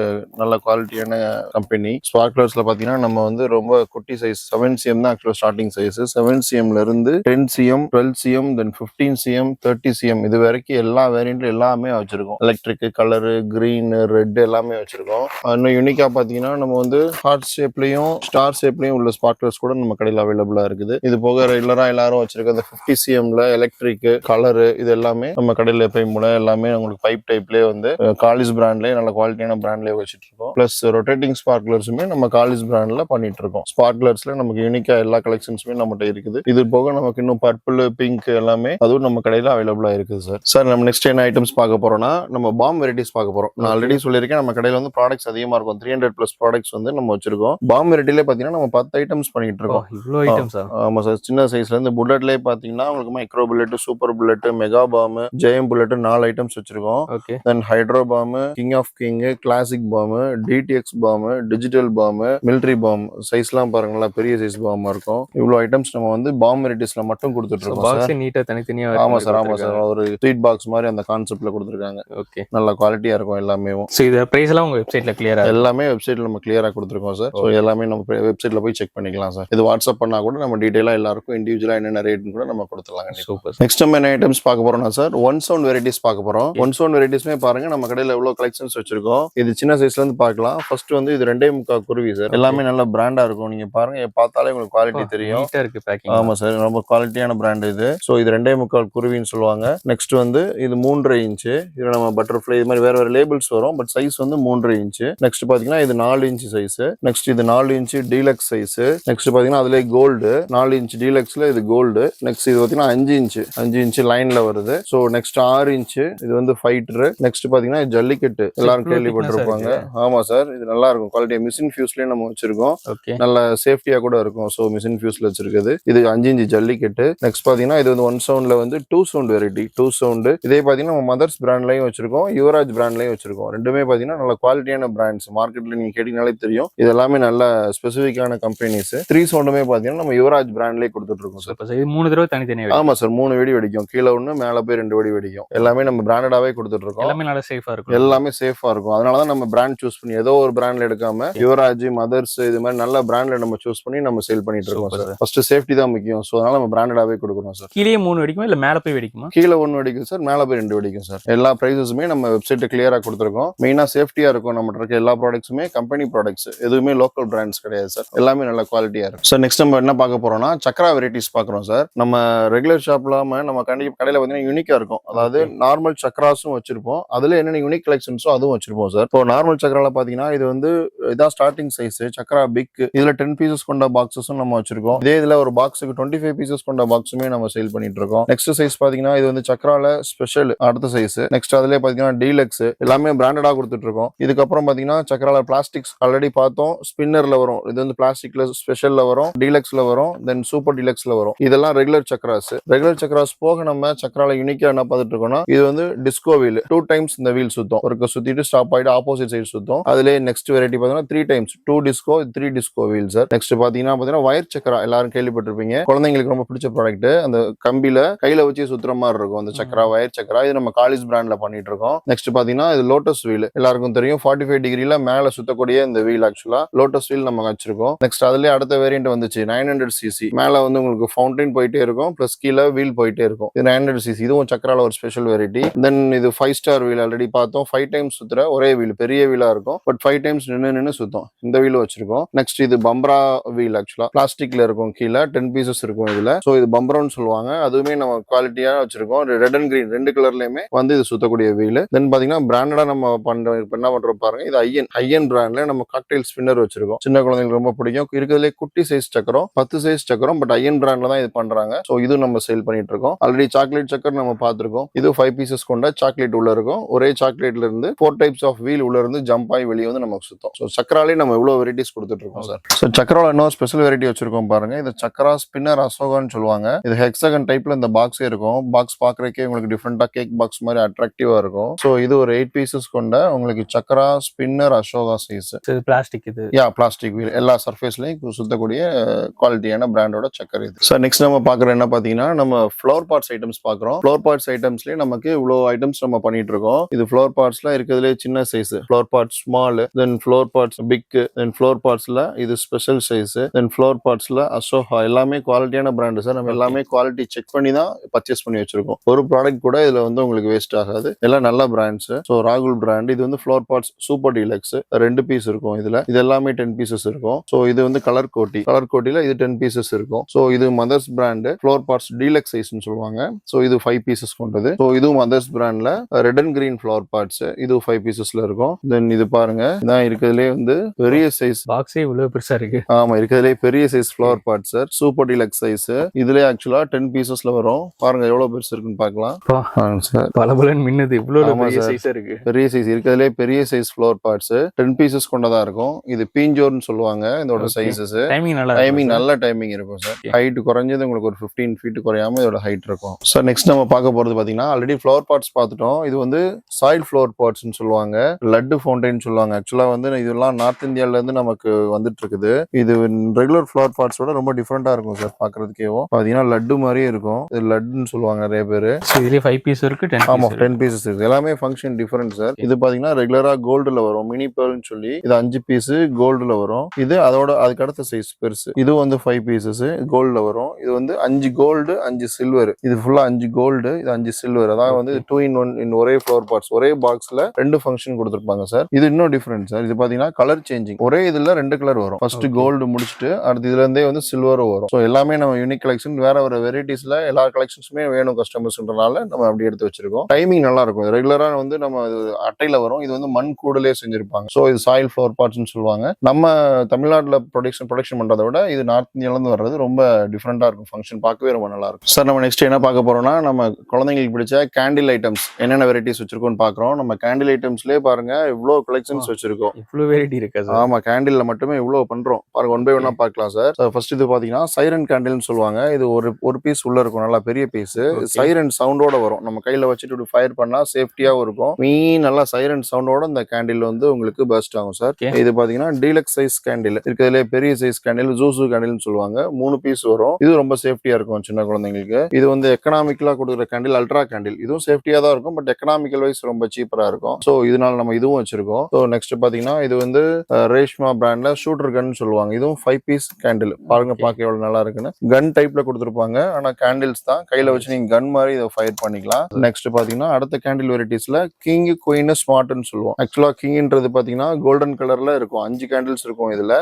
நல்ல குவாலிட்டியான கம்பெனி. ஸ்பார்க்லர்ஸ்ல பாத்தீங்கன்னா நம்ம வந்து ரொம்ப குட்டி சைஸ் 7 cm தான் ஆக்சுவலா ஸ்டார்டிங் சைஸ். 7 cm ல இருந்து 10 cm, 12 cm, தென் 15 cm, 30 cm இது வரைக்கும் எல்லா வேரியன்ட்ல எல்லாமே வச்சிருக்கோம். எலக்ட்ரிக், கலரு, கிரீன், ரெட் எல்லாமே வச்சிருக்கோம். இன்னும் யூனிக்கா பாத்தீங்கன்னா நம்ம வந்து ஹார்ட் ஷேப்லயும் ஸ்டார் ஷேப்லயும் உள்ள ஸ்பார்க்லர்ஸ் கூட நம்ம கடையில அவைலபிளா இருக்குது. இது போக ரெகுலரா எல்லாரும் வச்சிருக்க அந்த 50 cm ல எலக்ட்ரிக், கலரு இது எல்லாமே நம்ம கடையில எப்பயும் போல எல்லாமே உங்களுக்கு பைப் டைப்லயே வந்து காலிஸ் பிராண்ட்லயே நல்ல குவாலிட்டியான பிராண்ட்லயே வச்சிட்டு இருக்கோம். பிளஸ் ரொட்டேட்டிங் ஸ்பார்க்லர்ஸுமே நம்ம காலிஸ் பிராண்ட்ல பண்ணிட்டு இருக்கோம். ஸ்பார்க்லர்ஸ்ல நமக்கு யூனிக்கா எல்லா கலெக்ஷன்ஸுமே நம்மகிட்ட இருக்குது. இது போக நமக்கு இன்னும் பர்பிள், பிங்க் எல்லாமே அதுவும் நம்ம கடையில அவைலபிளா இருக்குது சார். சார் நம்ம நெக்ஸ்ட் என்ன ஐட்டம்ஸ் பார்க்க போறோம்னா நம்ம பாம் வெரைட்டிஸ் பார்க்க போறோம். நான் ஆல்ரெடி சொல்லியிருக்கேன் நம்ம கடையில வந்து ப்ராடக்ட்ஸ் அதிகமா இருக்கும். 300+ ப்ராடக்ட்ஸ் வந்து நம்ம வச்சிருக்கோம். பாம் வெரைட்டிலே பாத்தீங்கன்னா நம்ம 10 ஐட்டம்ஸ் பண்ணிட்டு இருக்கோம். இவ்வளவு ஐட்டம்ஸ்? ஆமா சார். சின்ன சைஸ்ல இருந்து புல்லட்லயே பாத்தீங்கன்னா உங்களுக்கு micro bullet, super bullet, mega bomb, Jayam bullet 4 items வச்சிருக்கோம். Then hydro bomb, king of king, classic bomb, TDX bomb, digital bomb, military bomb. சைஸ்லாம் பாருங்களா, பெரிய சைஸ் பாமா இருக்கும். இவ்வளவு ஐட்டம்ஸ் நம்ம வந்து பாம் வெரைட்டிஸ்ல மட்டும் கொடுத்துட்டு இருக்கோம் சார். நீட்டா தனித்தனியா. ஆமா சார். ஒரு ஸ்வீட் பாக்ஸ் மாதிரி அந்த கான்செப்ட்ல கொடுத்துருக்காங்க. ஓகே, நல்ல குவாலிட்டியா இருக்கும் எல்லாமே. சோ இது பிரைஸ் எல்லாம் உங்க வெப்சைட்ல கிளியரா? எல்லாமே வெப்சைட்ல நம்ம கிளியரா கொடுத்துருக்கோம் சார். சோ எல்லாமே நம்ம வெப்சைட்ல போய் செக் பண்ணிக்கலாம் சார். இது வாட்ஸ்அப் பண்ணா கூட நம்ம டீடைலா எல்லாருக்கும் இண்டிவிஜுவலா என்னென்ன ரேட்னு கூட நம்ம கொடுத்துடலாம். சூப்பர். நெக்ஸ்ட் நம்ம என்ன ஐட்டம்ஸ் பார்க்க போறோம்னா சார், ஒன் சவுண்ட் வெரைட்டிஸ் பார்க்க போறோம். ஒன் சவுண்ட் வெரைட்டிஸ்மே பாருங்க நம்ம கடையில எவ்வளவு கலெக்ஷன்ஸ் வச்சிருக்கோம். இது சின்ன சைஸ்ல இருந்து பார்க்கலாம். ஃபர்ஸ்ட் வந்து இது 2.25 குருவி சார். எல்லாமே நல்ல பிராண்டா இருக்கும். நீங்க பாருங்க, பார்த்தாலே உங்களுக்கு குவாலிட்டி தெரியும். ஆமா சார், ரொம்ப குவாலிட்டியான பிராண்ட் இது. சோ இது 2.25 குருவின்னு சொல்லுவாங்க. நெக்ஸ்ட் வந்து இது 3.5 இன்ச். இதுல நம்ம பட்டர்ஃப்ளை இது மாதிரி வேற லேபிள்ஸ் வரும். பட் சைஸ் வந்து 3.5 இன்ச். நெக்ஸ்ட் பாத்தீங்கன்னா இது 4 இன்ச் சைஸ். நெக்ஸ்ட் இது 4 இன்ச் டீலக்ஸ் சைஸ். நெக்ஸ்ட் பாத்தீங்கன்னா அதுல கோல்டு 4 இன்ச் டீலக்ஸ்ல இது கோல்டு. நெக்ஸ்ட் இது பாத்தீங்கன்னா 5 இன்ச் லைன்ல வருது. சோ நெக்ஸ்ட் 6 இன்ச் இது வந்து ஃபைட்டர். நெக்ஸ்ட் பாத்தீங்கன்னா ஜல்லிக்கட்டு எல்லாரும் கேள்விப்பட்டிருப்பாங்க. ஆமா சார், இது நல்லா இருக்கும். குவாலிட்டி மிஷின் ஃபியூஸ்லயே நம்ம வச்சிருக்கோம். நல்ல சேஃப்டியா கூட இருக்கும். சோ மிஷின் ஃபியூஸ்ல வச்சிருக்குது. இது 5 இன்ச் ஜல்லிக்கட்டு. நெக்ஸ்ட் பாத்தீங்கன்னா இது வந்து 1 சவுண்ட்ல வந்து 2 சவுண்ட் வெரைட்டி. 2 சவுண்ட் இதே பாத்தீங்கன்னா நம்ம மதர்ஸ் பிராண்ட்லயும் வச்சிருக்கோம், யுவராஜ் பிராண்ட்லயும் வச்சிருக்கோம். ரெண்டுமே பாத்தீங்கன்னா நல்ல குவாலிட்டியான பிராண்ட்ஸ். மார்க்கெட்ல நீங்க கேட்டீங்கனாலே தெரியும். இது எல்லாமே நல்ல ஸ்பெசிபிக்கான கம்பெனிஸ். 3 சவுண்டுமே பாத்தீங்கன்னா நம்ம யுவராஜ் பிராண்ட்லயே கொடுத்துட்டு இருக்கோம் சார். இது 3 தடவை தனித்தனியா? ஆமா சார், 3 வெடி வெடிக்கும். கீழே 1 மேல போய் 2 வெடி வெடிக்கும். எல்லாமே நம்ம பிராண்டடாவே கொடுத்துட்டு இருக்கோம். எல்லாமே நல்ல சேஃபா இருக்கும். எல்லாமே சேஃபா இருக்கும். அதனாலதான் நம்ம பிராண்ட் சூஸ் பண்ணி ஏதோ ஒரு பிராண்ட்ல எடுக்காம யுவராஜ், மதர்ஸ் இது மாதிரி நல்ல பிராண்ட்ல நம்ம சூஸ் பண்ணி நம்ம சேல் பண்ணிட்டு இருக்கோம் சார். ஃபர்ஸ்ட் சேஃப்டி தான் முக்கியம். சோ அதனால நம்ம பிராண்டடாவே கொடுக்குறோம் சார். கீழே 3 வெடிக்குமா இல்ல மேல போய் வெடிக்குமா? கீழே 1 வெடிக்கும் சார், மேல போய் 2 வெடிக்கும் சார். எல்லா பிரைஸஸுமே நம்ம வெப்சைட்ல கிளியரா கொடுத்துருக்கோம். மெயினா சேஃப்டியா இருக்கும். நம்ம இருக்க எல்லா ப்ராடக்ட்ஸுமே கம்பெனி ப்ராடக்ட்ஸ், எதுவுமே லோக்கல் பிராண்ட்ஸ் கிடையாது சார். எல்லாமே நல்ல குவாலிட்டியா இருக்கும் சார். நெக்ஸ்ட் நம்ம என்ன பார்க்க போறோம்னா சக்ரா வெரைட்டிஸ் பாக்குறோம் சார். நம்ம ரெகுலர் ஷாப்ல நம்ம கடையில பாத்தீங்கன்னா யூனிக்கா இருக்கும். அதாவது நார்மல் சக்ராஸும் வச்சிருப்போம், அதுல என்னென்ன யூனிக் கலெக்ஷன்ஸோ அதுவும் வச்சிருப்போம் சார். இப்போ நார்மல் சக்ரால பாத்தீங்கன்னா இது வந்து இதான் ஸ்டார்டிங் சைஸ் சக்ரா பிக். இதுல 10 பீசஸ் கொண்ட பாக்ஸஸும் நம்ம வச்சிருக்கோம். இதே இதுல ஒரு பாக்ஸுக்கு 25 பீசஸ் கொண்ட பாக்ஸுமே நம்ம சேல் பண்ணிட்டு இருக்கோம். நெக்ஸ்ட் சைஸ் பாத்தீங்கன்னா இது வந்து சக்ரால ஸ்பெஷல் அடுத்த சைஸ். நெக்ஸ்ட் அதுல பாத்தீங்கன்னா டீலக்ஸ் எல்லாமே பிராண்டடா கொடுத்துட்டு இருக்கோம். இதுக்கப்புறம் பாத்தீங்கன்னா சக்ரால பிளாஸ்டிக்ஸ் ஆல்ரெடி பார்த்தோம், ஸ்பின்னர்ல வரும், இது வந்து பிளாஸ்டிக்ல ஸ்பெஷல்ல வரும், டீலக்ஸ்ல வரும், தென் சூப்பர் டீலக்ஸ்ல வரும். இதெல்லாம் ரெகுலர் சக்ராஸ். ரெகுலர் சக்ராஸ் போக நம்ம சக்ரால யூனிக்கா என்ன பார்த்துட்டு இருக்கோம்னா இது வந்து டிஸ்கோ வீல். 2 டைம்ஸ் இந்த வீல் சுத்தும், ஒரு சுத்திட்டு ஸ்டாப் ஆயிட்டு ஆப்போசிட் சைடு சுத்தும். அதுல நெக்ஸ்ட் வெரைட்டி பாத்தீங்கன்னா 3 times 2 disco 3 disco wheel sir. Next பாத்தீங்கன்னா வயர் சக்ரா எல்லாரும் கேள்விப்பட்டிருப்பீங்க, குழந்தைங்களுக்கு ரொம்ப பிடிச்ச ப்ராடக்ட். அந்த கம்பியில கையில வச்சு சுத்துற மாதிரி இருக்கும் அந்த சக்ரா, வயர் சக்ரா. இது நம்ம காலிஸ் பிராண்ட்ல பண்ணிட்டு இருக்கோம். நெக்ஸ்ட் பாத்தீங்கன்னா இது லோட்டஸ் வீல், எல்லாருக்கும் தெரியும் 45 டிகிரில மேல சுத்தக்கூடிய இந்த வீல். ஆக்சுவலா லோட்டஸ் வீல் நம்ம வச்சிருக்கோம். நெக்ஸ்ட் அதுலயே அடுத்த வேரியன்ட் வந்துச்சு 900cc. மேல வந்து உங்களுக்கு ஃபவுண்டைன் போயிட்டே இருக்கும், பிளஸ் கீழே வீல் போயிட்டே இருக்கும். இது 900cc, இதுவும் சக்கரால ஒரு ஸ்பெஷல் வெரைட்டி. தென் இது 5 ஸ்டார் வீல் ஆல்ரெடி பார்த்தோம், 5 டைம்ஸ் சுத்துற ஒரே வீல், பெரிய வீலா இருக்கும், பட் 5 டைம்ஸ் நின்னு சுத்தும். இந்த வீல் வச்சிருக்கோம். நெக்ஸ்ட் இது பம்ப்ரா வீல், ஆக்சுவலா பிளாஸ்டிக்ல இருக்கும், கீழே 10 பீசஸ் இருக்கும் இதுல. சோ இது பம்ப்ரான்னு சொல்லுவாங்க, அதுவுமே நம்ம குவாலிட்டியா வச்சிருக்கோம். ரெட் அண்ட் கிரீன் 2 கலர்லயுமே வந்து இது சுத்தக்கூடிய வீல். தென் பாத்தீங்கன்னா பிராண்டடா நம்ம என்ன பண்றோம் பாருங்க, இது ஐஎன் பிராண்ட்ல நம்ம காக்டெயில் ஸ்பின்னர் வச்சிருக்கோம். சின்ன குழந்தைங்களுக்கு ரொம்ப பிடிக்கும். இருக்கிறதுலே குட்டி சைஸ் சக்கரம், 10 சைஸ் சக்கரம், பட் ஐஎன் பிராண்ட்ல தான் இது பண்றாங்க. சோ இது நம்ம சேல் பண்ணிட்டு இருக்கோம். ஆல்ரெடி சாக்லேட் சக்கர் நம்ம பார்த்திருக்கோம். இது 5 பீசஸ் கொண்ட சாக்லேட் உள்ள இருக்கும். ஒரே சாக்லேட்ல இருந்து 4 டைப்ஸ் ஆஃப் வீல் உள்ள இருந்து ஜம்ப் ஆகி வெளியே வந்து நமக்கு சுத்தம். சோ சக்கராலே நம்ம இவ்வளவு வெரைட்டிஸ் கொடுத்துட்டு இருக்கோம் சார். சோ சக்கரால இன்னும் ஸ்பெஷல் வெரைட்டி வச்சிருக்கோம் பாருங்க. இது சக்கரா ஸ்பின்னர் அசோகான்னு சொல்லுவாங்க. இது ஹெக்ஸகன் டைப்ல இந்த பாக்ஸே இருக்கும். பாக்ஸ் பாக்குறதுக்கே உங்களுக்கு டிஃபரெண்டா கேக் பாக்ஸ் மாதிரி அட்ராக்டிவா இருக்கும். சோ இது ஒரு 8 பீசஸ் கொண்ட உங்களுக்கு சக்கரா ஸ்பின்னர் அசோகா சைஸ். பிளாஸ்டிக் இது பிளாஸ்டிக் வீல், எல்லா சர்ஃபேஸ்லயும் சுத்தக்கூடிய குவாலிட்டியான பிராண்டோட சக்கர் இது. சார் நெக்ஸ்ட் நம்ம பாக்குற என்ன பாத்தீங்கன்னா நம்ம ஃப்ளவர் பார்ட்ஸ் ஐட்டம்ஸ் பாக்குறோம். ஃப்ளவர் பார்ட்ஸ் ஐட்டம்ஸ்லயே நமக்கு இவ்வளவு ஐட்டம்ஸ் நம்ம பண்ணிட்டு இருக்கோம். இது ஃப்ளவர் பார்ட்ஸ்ல இருக்கிறதுலே சின்ன சைஸ், ஃப்ளவர் பார்ட்ஸ் ஸ்மால், தென் ஃப்ளவர் பார்ட்ஸ் பிக், தென் ஃப்ளவர் பார்ட்ஸ்ல இது ஸ்பெஷல் சைஸ், தென் ஃப்ளவர் பார்ட்ஸ்ல அசோகா. எல்லாமே குவாலிட்டியான பிராண்ட் சார். நம்ம எல்லாமே குவாலிட்டி செக் பண்ணி தான் பர்ச்சேஸ் பண்ணி வச்சிருக்கோம். ஒரு ப்ராடக்ட் கூட இதுல வந்து உங்களுக்கு வேஸ்ட் ஆகாது, எல்லாம் நல்ல பிராண்ட்ஸ். ஸோ ராகுல் பிராண்ட். இது வந்து flower parts super deluxe, 2 piece இருக்கும் இதுல. இது எல்லாமே 10 பீசஸ் இருக்கும். ஸோ இது வந்து கலர் கோட்டில இது 10 பீசஸ் இருக்கும். ஸோ இது mothers brand flower pots deluxe சைஸ்னு சொல்லுவாங்க. ஸோ இது 5 பீசஸ் கொண்டது. ஸோ இதுவும் மதர்ஸ் பிராண்ட்ல red and green flower parts, இது 5 பீசஸ்ல இருக்கும். தென் இது பாருங்க, இதான் இருக்கிறதுலே வந்து பெரிய சைஸ் பாக்ஸே இவ்வளவு பெருசா இருக்கு. ஆமா, இருக்கிறதுலே பெரிய size flower parts sir, super deluxe size. இதுல ஆக்சுவலா 10 பீசஸ்ல வரும். பாருங்க எவ்வளவு பெருசு இருக்குன்னு பாக்கலாம் சார். பலபலன் மின்னது இவ்வளவு பெரிய சைஸா இருக்கு. பெரிய சைஸ் இருக்கிறதுலே பெரிய சைஸ் ஃப்ளவர் பார்ட்ஸ் 10 பீசஸ் கொண்டதா இருக்கும். இது பீஞ்சோர்னு சொல்லுவாங்க இதோட சைஸஸ். டைமிங் நல்ல டைமிங் இருக்கும் சார். ஹைட் குறைஞ்சது உங்களுக்கு ஒரு 15 ஃபீட் குறையாம இதோட ஹைட் இருக்கும் சார். நெக்ஸ்ட் நம்ம பார்க்க போறது பாத்தீங்கன்னா ஆல்ரெடி ஃப்ளவர் பார்ட்ஸ் பார்த்துட்டோம். இது வந்து சாயில் ஃப்ளவர் பார்ட்ஸ்னு சொல்லுவாங்க, லட்டு ஃபவுண்டைன் சொல்லுவாங்க. ஆக்சுவலா வந்து இதெல்லாம் நார்த் இந்தியால இருந்து நமக்கு வந்துட்டு இருக்குது. இது ரெகுலர் ஃப்ளவர் பார்ட்ஸோட ரொம்ப டிஃபரெண்டா இருக்கும் சார். பாக்குறதுக்கே பாத்தீங்கன்னா லட்டு மாதிரியே இருக்கும். இது லட்டுன்னு சொல்லுவாங்க நிறைய பேரு. இதுலயே 5 பீஸ் இருக்கு, 10 பீசஸ் இருக்கு. எல்லாமே ஃபங்க்ஷன் டிஃபரெண்ட் சார். இது பாத்தீங்கன்னா ரெகுலரா கோல்டுல வரும், மினி பேர்ல்னு சொல்லி. இது 5 பீஸ் கோல்டுல வரும். இது அதோட அதுக்கு அடுத்த சைஸ் பெருசு. இது வந்து 5 பீசஸ் கோல்டுல வரும். இது வந்து 5 கோல்டு 5 சில்வர். இது ஃபுல்லா 5 கோல்டு, இது 5 சில்வர். அதாவது வந்து 2 in 1 in ஒரே ஃப்ளவர் பார்ட்ஸ், ஒரே பாக்ஸ்ல 2 ஃபங்க்ஷன் கொடுத்திருப்பாங்க சார். இது இன்னும் டிஃபரெண்ட் சார். இது பாத்தீங்கன்னா கலர் சேஞ்சிங், ஒரே இதுல 2 கலர் வரும். ஃபர்ஸ்ட் கோல்டு முடிச்சுட்டு அடுத்து இதுல இருந்தே வந்து சில்வரும் வரும். ஸோ எல்லாமே நம்ம யூனிக் கலெக்ஷன், வேற ஒரு வெரைட்டிஸ்ல எல்லா கலெக்ஷன்ஸுமே வேணும் கஸ்டமர்ஸ்ன்றனால நம்ம அப்படி எடுத்து வச்சிருக்கோம். டைமிங் நல்லா இருக்கும். ரெகுலரா வந்து நம்ம அட்டையில வரும். இது வந்து மண் கூடலே செஞ்சிருப்பாங்க. ஸோ இது சாயில் ஃப்ளவர் பார்ட்ஸ்னு சொல்லுவாங்க. நம்ம தமிழ்நாட்டுல ப்ரொடக்ஷன் பண்றதை விட இது நார்த் இந்தியால இருந்து வர்றது ரொம்ப டிஃபரெண்டா இருக்கும். ஃபங்க்ஷன் பார்க்கவே ரொம்ப நல்லா இருக்கும் சார். நம்ம நெக்ஸ்ட் என்ன பார்க்க போறோம்னா நம்ம குழந்தைங்களுக்கு பிடிச்ச கேண்டில் ஐட்டம்ஸ் என்னென்ன வெரைட்டிஸ் வச்சிருக்கோம்னு பாக்குறோம். நம்ம கேண்டில் ஐட்டம்ஸ்லேயே பாருங்க இவ்வளவு கலெக்ஷன்ஸ் வச்சிருக்கோம். இவ்வளவு வெரைட்டி இருக்கு. ஆமா, கேண்டில்ல மட்டுமே இவ்வளவு பண்றோம் பாருங்க. ஒன் பை ஒன்னா பார்க்கலாம் சார். ஃபர்ஸ்ட் இது பாத்தீங்கன்னா சைரன் கேண்டில்னு சொல்லுவாங்க. இது ஒரு பீஸ் உள்ள இருக்கும், நல்லா பெரிய பீஸ். சைரன் சவுண்டோட வரும். நம்ம கையில வச்சுட்டு ஃபயர் பண்ணா சேஃப்டியாவும் இருக்கும். நல்லா சைரன் சவுண்டோட இந்த கேண்டில் வந்து உங்களுக்கு பர்ஸ்ட் ஆகும் சார். இது பாத்தீங்கன்னா டீலக்ஸ் சைஸ் கேண்டில், இருக்கிறதுலே பெரிய சைஸ் கேண்டில், ஜூசு கேண்டில்னு சொல்லுவாங்க. 3 பீஸ் வரும். இது ரொம்ப சேஃப்டியா இருக்கும் சின்ன குழந்தைங்களுக்கு. இது வந்து எக்கனாமிக்கலா கொடுக்குற கேண்டில், அல்ட்ரா கேண்டில். இதுவும் சேஃப்டியா தான் இருக்கும், பட் எக்கனாமிக்கல் வைஸ் ரொம்ப சீப்பரா இருக்கும். சோ இதனால நம்ம இதுவும் வச்சிருக்கோம். ஸோ நெக்ஸ்ட் பாத்தீங்கன்னா இது வந்து ரேஷ்மா பிராண்ட்ல ஷூட்டர் கன் சொல்லுவாங்க. இதுவும் 5 பீஸ் கேண்டில். பாருங்க பார்க்க எவ்வளவு நல்லா இருக்குன்னு. கன் டைப்ல கொடுத்துருப்பாங்க, ஆனா கேண்டில்ஸ் தான். கையில வச்சு நீங்க கன் மாதிரி இதை ஃபயர் பண்ணிக்கலாம். நெக்ஸ்ட் பாத்தீங்கன்னா அடுத்த கேண்டில் வெரைட்டிஸ்ல கிங், குயின், ஸ்மார்ட்னு சொல்லுவோம். ஆக்சுவலா கிங்ன்றது பாத்தீங்கன்னா கோல்டன் கலர்ல இருக்கும். 5 கேண்டில்ஸ் இருக்கும் இதுல.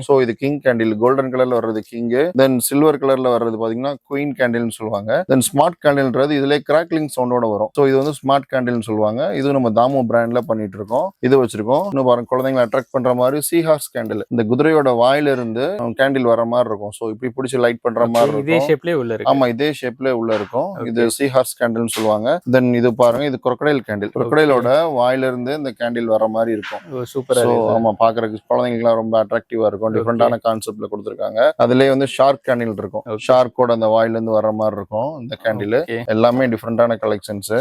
சோ இது கிங் கேண்டில், கோல்டன் கலர்ல வர்றது கிங். தென் சில்வர் கலர்ல வர்றது பாத்தீங்கன்னா குயின் கேண்டில்னு சொல்லுவாங்க. தென் தென் ஸ்மார்ட் கேண்டில்ன்றது இதுல கிராக்லிங் சவுண்டோட வரும். ஸோ இது வந்து ஸ்மார்ட் கேண்டில்னு சொல்லுவாங்க. இது நம்ம தாமோ பிராண்ட்ல பண்ணிட்டு இருக்கோம். இது வச்சிருக்கோம். இன்னும் பாருங்க, குழந்தைங்களை அட்ராக்ட் பண்ற மாதிரி சீஹார்ஸ் கேண்டில், இந்த குதிரையோட வாயில இருந்து கேண்டில் வர மாதிரி இருக்கும். ஸோ இப்படி பிடிச்சி லைட் பண்ற மாதிரி இருக்கும். இதே ஷேப்லயே உள்ள இருக்கு. ஆமா, இதே ஷேப்ல உள்ள இருக்கும். இது சீஹார்ஸ் கேண்டில்னு சொல்லுவாங்க. தென் இது பாருங்க, இது crocodile கேண்டில். crocodileோட வாயில இருந்து இந்த கேண்டில் வர மாதிரி இருக்கும். சூப்பரா இருக்கு. ஆமா, பாக்குறதுக்கு குழந்தைங்களுக்கு ரொம்ப அட்ராக்டிவா இருக்கும். டிஃபரெண்டான கான்செப்ட்ல கொடுத்திருக்காங்க. அதுலயே வந்து ஷார்க் கேண்டில் இருக்கும். ஷார்க்கோட அந்த வாயில இருந்து வர மாதிரி இருக்கும் இந்த கேண்டில். எல்லாமே டிஃபரெண்டான கலெக்ஷன்ஸ்.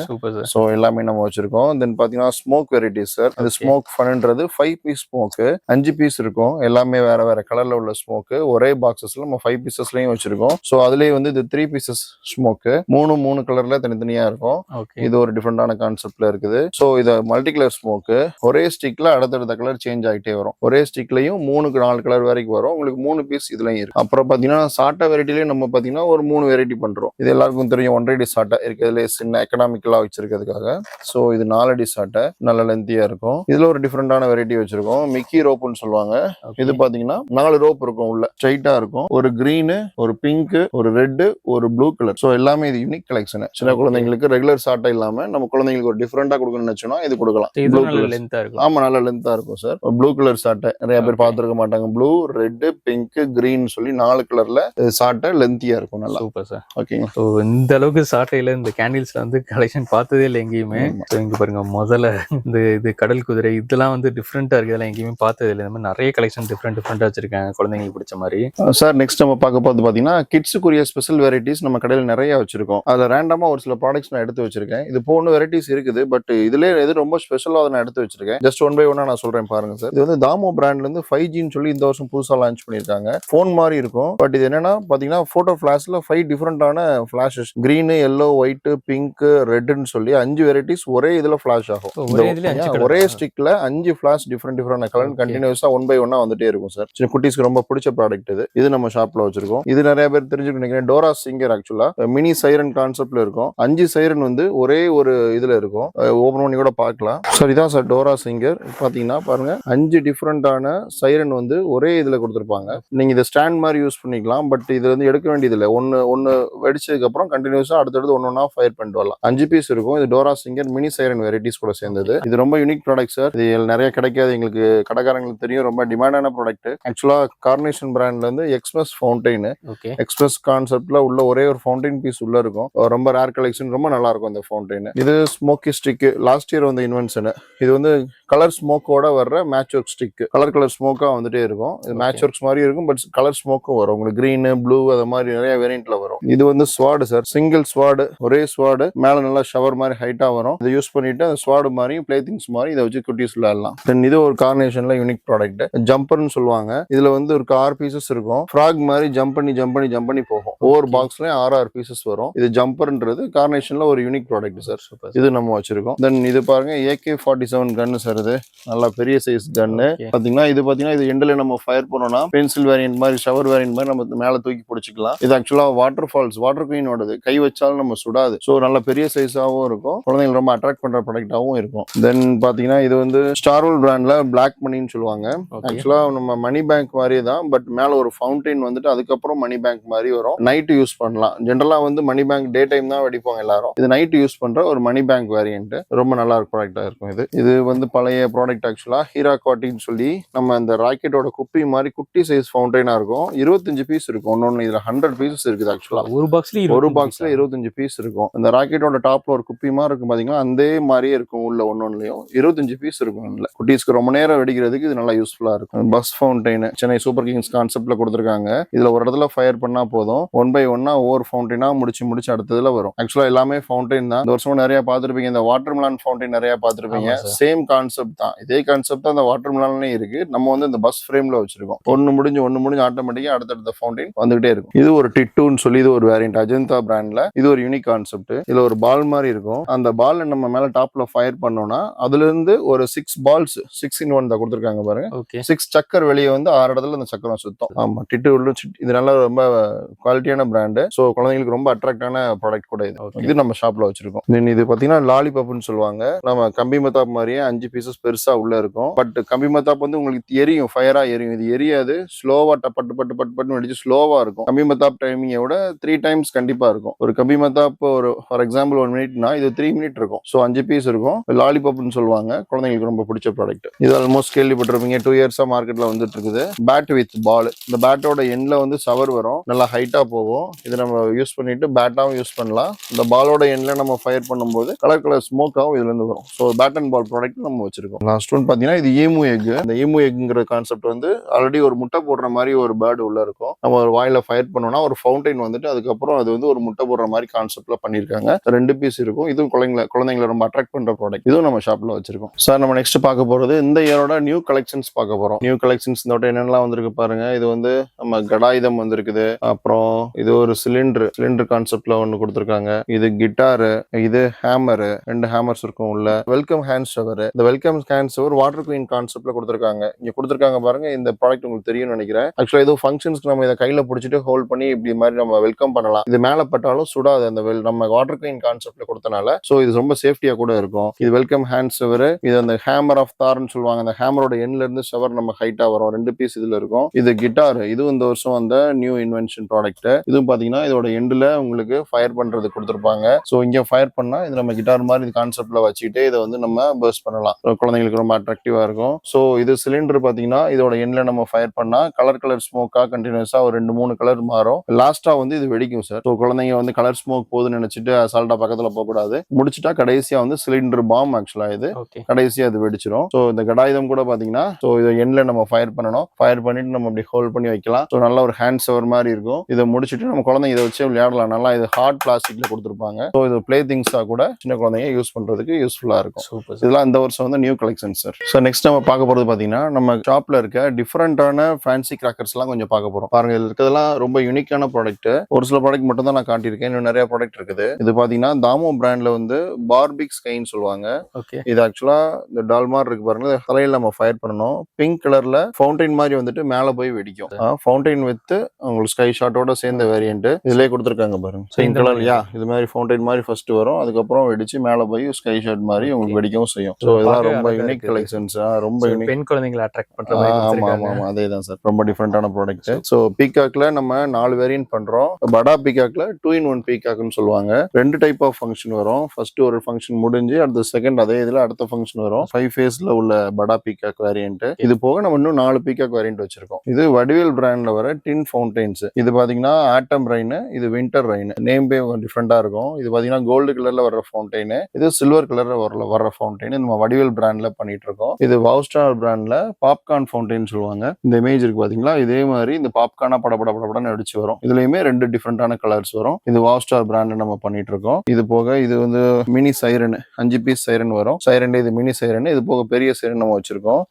சோ எல்லாமே நம்ம வச்சிருக்கோம். தென் பாத்தீங்கன்னா ஸ்மோக் வெரைட்டிஸ் சார். அது ஸ்மோக் ஃபன்ன்றது 5 பீஸ் ஸ்மோக், 5 பீஸ் இருக்கும். எல்லாமே வேற வேற கலர்ல உள்ள ஸ்மோக். ஒரே பாக்ஸஸ்ல நம்ம 5 பீசஸ்லயும் வச்சிருக்கோம். சோ அதுலயே வந்து இது 3 பீசஸ் ஸ்மோக், மூணு கலர்ல தனித்தனியா இருக்கும். இது ஒரு டிஃபரெண்டான கான்செப்ட்ல இருக்குது. சோ இது மல்டி கலர் ஸ்மோக். ஒரே ஸ்டிக்ல அடுத்தடுத்த கலர் சேஞ்ச் ஆகிட்டே வரும். ஒரே ஸ்டிக்லயும் 3-4 கலர் வரைக்கும் வரும். உங்களுக்கு 3 பீஸ் இதுலயும் இருக்கு. அப்புறம் பாத்தீங்கன்னா சாட்டா வெரைட்டிலயும் நம்ம பாத்தீங்கன்னா ஒரு 3 வெரைட்டி பண்றோம். இது எல்லாருக்கும் தெரியும். 1 அடி சாட்டா இருக்கிறதுல சின்ன எக்கனாமிக்கலா வச்சிருக்கிறதுக்காக. சோ இது 4 அடி சாட்டை, நல்ல லென்த்தியா இருக்கும். இதுல ஒரு டிஃபரெண்டான வெரைட்டி வச்சிருக்கோம். மிக்கி ரோப்னு சொல்லுவாங்க. இது பாத்தீங்கன்னா 4 ரோப் இருக்கும். உள்ள ஸ்ட்ரைட்டா இருக்கும். ஒரு கிரீன், ஒரு பிங்க், ஒரு ரெட், ஒரு ப்ளூ கலர். சோ எல்லாமே இது யூனிக் கலெக்ஷன். சின்ன குழந்தைங்களுக்கு ரெகுலர் சாட்டை இல்லாம நம்ம குழந்தைங்களுக்கு ஒரு டிஃபரெண்டா கொடுக்கணும்னு நினைச்சோம்னா இது கொடுக்கலாம். ஆமா, நல்ல லென்த்தா இருக்கும் சார். ப்ளூ கலர் சாட்டை நிறைய பேர் பார்த்திருக்க மாட்டாங்க. ப்ளூ, ரெட், பிங்க், கிரீன் சொல்லி 4 கலர்ல சாட்டை லென்த்தியா இருக்கும். நல்லா சூப்பர் சார். ஓகேங்க. ஸோ இந்த அளவுக்கு சாட்டையில இந்த கேண்டில்ஸ்ல வந்து கலெக்ஷன் பார்த்ததே இல்லை எங்கேயுமே. இங்க பாருங்க, முதல்ல இது கடல் குதிரை, இதெல்லாம் வந்து டிஃப்ரெண்டா இருக்கு. இதெல்லாம் எங்கேயுமே பார்த்தது இல்லை. இந்த மாதிரி நிறைய கலெக்ஷன் டிஃப்ரெண்டா வச்சிருக்காங்க குழந்தைங்களுக்கு பிடிச்ச மாதிரி. சார் நெக்ஸ்ட் நம்ம பார்க்க போது பாத்தீங்கன்னா கிட்ஸுக்குரிய ஸ்பெஷல் வெரைட்டிஸ் நம்ம கடையில் நிறைய வச்சிருக்கோம். அதுல ரேண்டமா ஒரு சில ப்ராடக்ட்ஸ் நான் எடுத்து வச்சிருக்கேன். இது போன வெரைட்டிஸ் இருக்குது. பட் இதுல எது ரொம்ப ஸ்பெஷலா அதை நான் எடுத்து வச்சிருக்கேன். ஜஸ்ட் 1 by 1 நான் சொல்றேன் பாருங்க சார். இது வந்து தாமோ பிராண்ட்ல இருந்து 5Gன்னு சொல்லி இந்த வருஷம் புதுசா லான்ச் பண்ணிருக்காங்க. போன் மாதிரி இருக்கும். பட் இது என்னன்னா பாத்தீங்கன்னா போட்டோ பிளாஷ்ல 5 டிஃபரெண்டான flashes, green, yellow, white, pink, ரெட்னு சொல்லி 5 வெரைட்டிஸ் ஒரே இதுல பிளாஷ் ஆகும். ஒரே ஸ்டிக்ல 5 பிளாஷ் டிஃபரெண்ட் கலர் கண்டினியூஸா 1 by 1 வந்துட்டே இருக்கும் சார். சின்ன குட்டீஸ்க்கு ரொம்ப பிடிச்ச ப்ராடக்ட் இது. இது நம்ம ஷாப்ல வச்சிருக்கோம். இது நிறைய பேர் தெரிஞ்சுக்க நினைக்கிறேன். டோரா சிங்கர் ஆக்சுவலா மினி சைரன் கான்செப்ட்ல இருக்கும். 5 சைரன் வந்து ஒரே ஒரு இதுல இருக்கும். ஓபன் பண்ணி கூட பார்க்கலாம் சார். இதான் சார் டோரா சிங்கர். பாத்தீங்கன்னா பாருங்க, 5 டிஃபரெண்டான சைரன் வந்து ஒரே இதுல கொடுத்துருப்பாங்க. நீங்க இதை ஸ்டாண்ட் மாதிரி யூஸ் பண்ணிக்கலாம். பட் இது வந்து எடுக்க வேண்டியது இல்லை. ஒன்னு வெடிச்சதுக்கு அப்புறம் கண்டினியூஸா அடுத்தடுத்து ஒன்னொன்னா ஃபயர் பண்ணிட்டு வரலாம். 5 பீஸ் இருக்கும். இது Dora singer mini siren varieties கூட சேர்ந்தது. இது ரொம்ப யூனிக் ப்ராடக்ட் சார். இது நிறைய கிடைக்காது. எங்களுக்கு கடைக்காரங்களுக்கு தெரியும். ரொம்ப டிமாண்டான ப்ராடக்ட். ஆக்சுவலா கார்னேஷன் பிராண்ட்ல இருந்து எக்ஸ்பிரஸ் ஃபவுண்டைன், எக்ஸ்பிரஸ் கான்செப்ட்ல உள்ள ஒரே ஒரு ஃபவுண்டைன் பீஸ் உள்ள இருக்கும். ரொம்ப ரேர் கலெக்ஷன். ரொம்ப நல்லா இருக்கும் இந்த ஃபவுண்டைன். இது ஸ்மோக்கி ஸ்டிக். லாஸ்ட் இயர் வந்து இன்வென்ஷன். இது வந்து கலர் ஸ்மோக்கோட வர்ற மேட்ச் ஒர்க் ஸ்டிக். கலர் ஸ்மோக்கா வந்துட்டே இருக்கும். இது மேட்ச் ஒர்க்ஸ் மாதிரி இருக்கும். பட் கலர் ஸ்மோக்கும் வரும். உங்களுக்கு கிரீன், ப்ளூ அது மாதிரி நிறைய வேரியன்ட்ல வரும். இது வந்து ஸ்வாடு சார். சிங்கிள் ஸ்வாடு, ஒரே ஸ்வாடு, மேல நல்லா ஷவர் மாதிரி ஹைட்டா வரும். இதை யூஸ் பண்ணிட்டு அந்த ஸ்வாடு மாதிரி பிளே திங்ஸ் மாதிரி இதை வச்சு குட்டீஸ் விளையாடலாம். தென் இது ஒரு கார்னேஷன்ல யூனிக் ப்ராடக்ட். ஜம்பர்னு சொல்லுவாங்க. இதுல வந்து ஒரு 6 பீசஸ் இருக்கும். ஃப்ராக் மாதிரி ஜம்ப் பண்ணி போகும். ஒவ்வொரு பாக்ஸ்லயும் 6 பீசஸ் வரும். இது ஜம்பர்ன்றது கார்னேஷன்ல ஒரு யூனிக் ப்ராடக்ட் சார். இது நம்ம வச்சிருக்கோம். தென் இது பாருங்க, AK-47 கன்னு சார். இது நல்லா பெரிய சைஸ் கன்னு. பாத்தீங்கன்னா இது எண்ட்ல நம்ம ஃபயர் பண்ணோம்னா பென்சில் வேரியன்ட் மாதிரி, ஷவர் வேரியன்ட் மாதிரி நம்ம மேல தூக்கி பிடிச்சிக்கலாம். இது ஆக்சுவலா வாட்டர் ஃபால்ஸ், வாட்டர் குயினோடது. கை வச்சாலும் நம்ம சுடாது. ஸோ நல்ல பெரிய சைஸாவும் இருக்கும். குழந்தைங்க ரொம்ப அட்ராக்ட் பண்ற ப்ராடக்டாவும் இருக்கும். தென் பாத்தீங்கன்னா இது வந்து ஸ்டார்வல் பிராண்ட்ல பிளாக் மணின்னு சொல்லுவாங்க. ஆக்சுவலா நம்ம மணி பேங்க் மாதிரி தான். பட் மேல ஒரு ஃபவுண்டைன் வந்துட்டு அதுக்கப்புறம் மணி பேங்க் மாதிரி வரும். நைட் யூஸ் பண்ணலாம். ஜென்ரலா வந்து மணி பேங்க் டே டைம் தான் வெடிப்பாங்க எல்லாரும். இது நைட் யூஸ் பண்ற ஒரு மணி பேங்க் வேரியன்ட். ரொம்ப நல்லா இருக்கும் ப்ராடக்டா இருக்கும். இது வந்து பழைய ப்ராடக்ட். ஆக்சுவலா ஹீராகாட்டின்னு சொல்லி நம்ம இந்த ராக்கெட்டோட குப்பி மாதிரி குட்டி சைஸ் ஃபவுண்டைனா இருக்கும். 25 பீஸ் இருக்கும். ஒன்னொன்னு இதுல 100 பீசஸ் இருக்குது. ஆக்சுவலா ஒரு பாக்ஸ்ல 25 பீஸ் இருக்கும். இந்த ராக்கெட்டோட டாப்ல ஒரு குப்பி மாதிரி இருக்கும். பாத்தீங்கன்னா அதே மாதிரியே இருக்கும். உள்ள ஒன்னொன்னுலயும் 25 பீஸ் இருக்கும். குட்டீஸ்க்கு ரொம்ப நேரம் வெடிக்கிறதுக்கு இது நல்லா யூஸ்ஃபுல்லா இருக்கும். Bus fountain Chennai super Kings கான்செப்ட்ல கொடுத்துருக்காங்க. இதுல ஒரு இடத்துல ஃபயர் பண்ணா போதும். 1 by 1 ஒவ்வொரு ஃபவுண்டைனா முடிச்சு அடுத்ததுல வரும். ஆக்சுவலா எல்லாமே ஃபவுண்டைன் தான். இந்த வருஷம் நிறைய பார்த்திருப்பீங்க. இந்த வாட்டர் மெலான் ஃபவுண்டைன் நிறைய பார்த்திருப்பீங்க. சேம் கான்செப்ட் தான். இதே கான்செப்ட் தான் இந்த வாட்டர் மெலான்லயும் இருக்கு. நம்ம வந்து இந்த பஸ் ஃப்ரேம்ல வச்சிருக்கோம். ஒன்னு முடிஞ்சு ஆட்டோமேட்டிக்கா அடுத்தடுத்த ஃபவுண்டைன் வந்துகிட்டே இருக்கும். இது ஒரு டிட்டுன்னு சொல்லி இது ஒரு வேரியன்ட். அஜந்தா பிராண்ட்ல இது ஒரு யூனிக் கான்செப்ட். இதுல ஒரு பால் மாதிரி இருக்கும். அந்த பால் நம்ம மேல டாப்ல ஃபயர் பண்ணோம்னா அதுல இருந்து ஒரு 6 பால்ஸ் 6 in 1 தான் கொடுத்துருக்காங்க பாருங்க. 6 சக்கர் வெளியே வந்து 6 இடத்துல அந்த சக்கரம் சுத்தம். ஆமா, டிட்டு இது நல்ல ரொம்ப குவாலிட்டியான பிராண்ட். சோ குழந்தைங்களுக்கு ரொம்ப அட்ராக்டான ப்ராடக்ட் கூட இது. இது நம்ம ஷாப்ல வச்சிருக்கோம். இது பாத்தீங்கன்னா லாலிபாப்னு சொல்லுவாங்க. நம்ம கம்பி மத்தாப் மாதிரியே 5 பீசஸ் பெருசா உள்ள இருக்கும். பட் கம்பி மத்தாப் வந்து உங்களுக்கு எரியும், ஃபயரா எரியும். இது எரியாது. ஸ்லோவா பட்டு வெடிச்சு ஸ்லோவா இருக்கும். கம்பி மத்தாப் டைமிங்கை விட 3 times கண்டிப்பா இருக்கும். ஒரு கபி மத்தாப் ஒரு ஃபார் எக்ஸாம்பிள் 1 மினிட்னா இது 3 மினிட் இருக்கும். ஸோ 5 பீஸ் இருக்கும். லாலிபாப்னு சொல்லுவாங்க, குழந்தைங்களுக்கு ரொம்ப பிடிச்ச ப்ராடக்ட். இது ஆல்மோஸ்ட் கேள்விப்பட்டிருப்பீங்க, 2 இயர்ஸா மார்க்கெட்ல வந்துட்டு இருக்குது. பேட் வித் பால். இந்த பேட்டோட எண்ட்ல வந்து சவர் வரும், நல்லா ஹைட்டா போகும். இது நம்ம யூஸ் பண்ணிட்டு பேட்டாவும் யூஸ் பண்ணலாம். இந்த பாலோட எண்ட்ல நம்ம ஃபயர் பண்ணும்போது கலர் ஸ்மோக்காவும் இதுல இருந்து வரும். So bat and ball product நம்ம வச்சிருக்கோம். லாஸ்ட் ஒன் பாத்தீங்கன்னா இது ஈமு எக். இந்த ஈமு எக்ங்கிற கான்செப்ட் வந்து ஆல்ரெடி ஒரு முட்டை போடுற மாதிரி ஒரு பேர்டு உள்ள இருக்கும். நம்ம ஒரு வாயில ஃபயர் பண்ணோம்னா ஒரு ஃபவுண்டைன் வந்துட்டு அதுக்கப்புறம் அது வந்து ஒரு முட்டை போடுற மாதிரி கான்செப்ட்ல பண்ணிருக்காங்க. 2 பீஸ் இருக்கும். இதுவும் குழந்தைங்களை ரொம்ப அட்ராக்ட் பண்ற ப்ராடக்ட். இதுவும் நம்ம ஷாப்ல வச்சிருக்கோம். சார் நம்ம நெக்ஸ்ட் பார்க்க போறது இந்த இயரோட நியூ கலெக்ஷன்ஸ் பார்க்க போறோம். நியூ கலெக்ஷன்ஸ் இந்த என்னெல்லாம் வந்திருக்கு பாருங்க. இது வந்து நம்ம கடாயுதம் வந்திருக்குது. அப்புறம் இது ஒரு சிலிண்டர் கான்செப்ட்ல ஒன்னு கொடுத்திருக்காங்க. இது கிட்டாரு, இது ஹேமர், 2 ஹேமர்ஸ் இருக்கும் உள்ள. Welcome hand shower. இந்த welcome hand shower water queen கான்செப்ட்ல கொடுத்திருக்காங்க. இங்க கொடுத்திருக்காங்க பாருங்க. இந்த ப்ராடக்ட் உங்களுக்கு தெரியும்னு நினைக்கிறேன். ஆக்சுவலா ஏதோ ஃபங்க்ஷன்ஸ்க்கு நம்ம இதை கையில பிடிச்சிட்டு ஹோல்ட் பண்ணி இப்படி மாதிரி நம்ம வெல்கம் பண்ணலாம். இது மேல பட்டாலும் சுடாது. அந்த நம்ம வாட்டர் குயின் கான்செப்ட்ல கொடுத்தனால சோ இது ரொம்ப சேஃப்டியா கூட இருக்கும். இது வெல்கம் ஹேண்ட் ஷவர். இது அந்த ஹேமர் ஆஃப் தார்னு சொல்லுவாங்க. அந்த ஹேமரோட எண்ட்ல இருந்து ஷவர் நம்ம ஹைட்டா வரும். 2 பீஸ் இதுல இருக்கும். இது கிட்டார். இது இந்த வருஷம் அந்த நியூ இன்வென்ஷன் ப்ராடக்ட். இதுவும் பாத்தீங்கன்னா இதோட எண்ட்ல உங்களுக்கு ஃபயர் பண்றது கொடுத்திருப்பாங்க. சோ இங்க ஃபயர் பண்ணா இது நம்ம கிட்டார் மாதிரி இது கான்செப்ட்ல வச்சுட்டு இதை வந்து நம்ம பர்ஸ்ட் பண்ணலாம். குழந்தைங்களுக்கு ரொம்ப அட்ராக்டிவா இருக்கும். சோ இது சிலிண்டர் பாத்தீங்கன்னா இதோட எண்ட்ல நம்ம ஃபயர் பண்ணா கலர் ஸ்மோக்கா கண்டினியூஸா ஒரு 2-3 கலர் மாறும். லாஸ்டா வந்து இது வெடிக்கும் சார். ஸோ குழந்தைங்க வந்து கலர் ஸ்மோக் போகுதுன்னு நினைச்சிட்டு அசால்ட்டா பக்கத்துல போக கூடாது. முடிச்சுட்டா கடைசியா வந்து சிலிண்டர் பாம் ஆக்சுவலா இது கடைசியா இது வெடிச்சிடும். ஸோ இந்த கடாயுதம் கூட பாத்தீங்கன்னா ஸோ இதை எண்ட்ல நம்ம ஃபயர் பண்ணணும். ஃபயர் பண்ணிட்டு நம்ம அப்படி ஹோல்ட் பண்ணி வைக்கலாம். ஸோ நல்ல ஒரு ஹேண்ட் ஷவர் மாதிரி இருக்கும். இதை முடிச்சுட்டு நம்ம குழந்தைங்க இதை வச்சு விளையாடலாம். நல்லா இது ஹார்ட் பிளாஸ்டிக்ல கொடுத்துருப்பாங்க. ஸோ இது பிளே திங்ஸா கூட சின்ன குழந்தைங்க யூஸ் பண்றதுக்கு யூஸ்ஃபுல்லா இருக்கும். இதெல்லாம் இந்த வருஷம் வந்து new collection sir. So next நம்ம பார்க்க போறது பாத்தீங்கன்னா நம்ம ஷாப்ல இருக்க டிஃபரெண்டான ஃபேன்சி கிராக்கர்ஸ் எல்லாம் கொஞ்சம் பார்க்க போறோம். பாருங்க இதுல இருக்கிறதெல்லாம் ரொம்ப யூனிக்கான ப்ராடக்ட். ஒரு சில ப்ராடக்ட் மட்டும் தான் நான் காட்டியிருக்கேன். இன்னும் நிறைய ப்ராடக்ட் இருக்குது. இது பாத்தீங்கன்னா தாமோ பிராண்ட்ல வந்து பார்பிக் ஸ்கைன்னு சொல்லுவாங்க. இது ஆக்சுவலா இந்த டால்மார் இருக்கு பாருங்க, தலையில நம்ம ஃபயர் பண்ணணும். பிங்க் கலர்ல ஃபவுண்டைன் மாதிரி வந்துட்டு மேல போய் வெடிக்கும். ஃபவுண்டைன் வித் உங்களுக்கு ஸ்கை ஷாட்டோட சேர்ந்த வேரியன்ட் இதுலயே கொடுத்துருக்காங்க பாருங்க. பிங்க் கலர் இது மாதிரி ஃபவுண்டைன் மாதிரி ஃபர்ஸ்ட் வரும். அதுக்கப்புறம் வெடிச்சு மேல போய் ஸ்கை ஷாட் மாதிரி உங்களுக்கு வெடிக்கவும் செய்யும். ஸோ இதெல்லாம் ரொம்ப யூனிக் கலெக்ஷன்ஸ். ரொம்ப யூனிக். பெண் குழந்தைகளை அட்ராக்ட் பண்ற மாதிரி. ஆமா அதேதான் சார். ரொம்ப டிஃபரெண்டான ப்ராடக்ட். ஸோ பீகாக்ல நம்ம 4 வேரியன்ட் பண்றோம். படா பீகாக்ல 2-in-1 பீகாக்னு சொல்லுவாங்க. 2 டைப் ஆஃப் ஃபங்க்ஷன் வரும். ஃபர்ஸ்ட் ஒரு ஃபங்க்ஷன் முடிஞ்சு அடுத்த செகண்ட் அதே இதுல அடுத்த ஃபங்க்ஷன் வரும். 5 ஃபேஸ்ல உள்ள படா பீகாக் வேரியன்ட். இது போக நம்ம இன்னும் 4 பீகாக் வேரியன்ட் வச்சிருக்கோம். இது வடிவேல் பிராண்ட்ல வர டின் ஃபவுண்டைன்ஸ். இது பாத்தீங்கன்னா ஆட்டம் ரெயின், இது வின்டர் ரெயின். நேம் பே டிஃபரெண்டா இருக்கும். இது பாத்தீங்கன்னா கோல்டு கலர்ல வர்ற ஃபவுண்டைன், இது சில்வர் கலர்ல வர்ற ஃபவுண்டைன். நம்ம வடிவேல் பிராண்ட்ல பண்ணிட்டு இருக்கோம். இது வாவ்ஸ்டார் பிராண்ட்ல பாப்கார்ன் ஃபவுண்டைன் சொல்லுவாங்க. இந்த இமேஜ் இருக்கு பாத்தீங்களா, இதே மாதிரி இந்த பாப்கார்னா படப்படன்னு அடிச்சு வரும். இதுலயுமே 2 டிஃபரெண்டான கலர்ஸ் வரும். இது வாவ்ஸ்டார் பிராண்ட் நம்ம பண்ணிட்டு இருக்கோம். இது போக இது வந்து மினி சைரன், 5 பீஸ் சைரன் வரும். சைரன் இது மினி சைரன். இது போக பெரிய சைரன் நம்ம வச்சிருக்கோம்.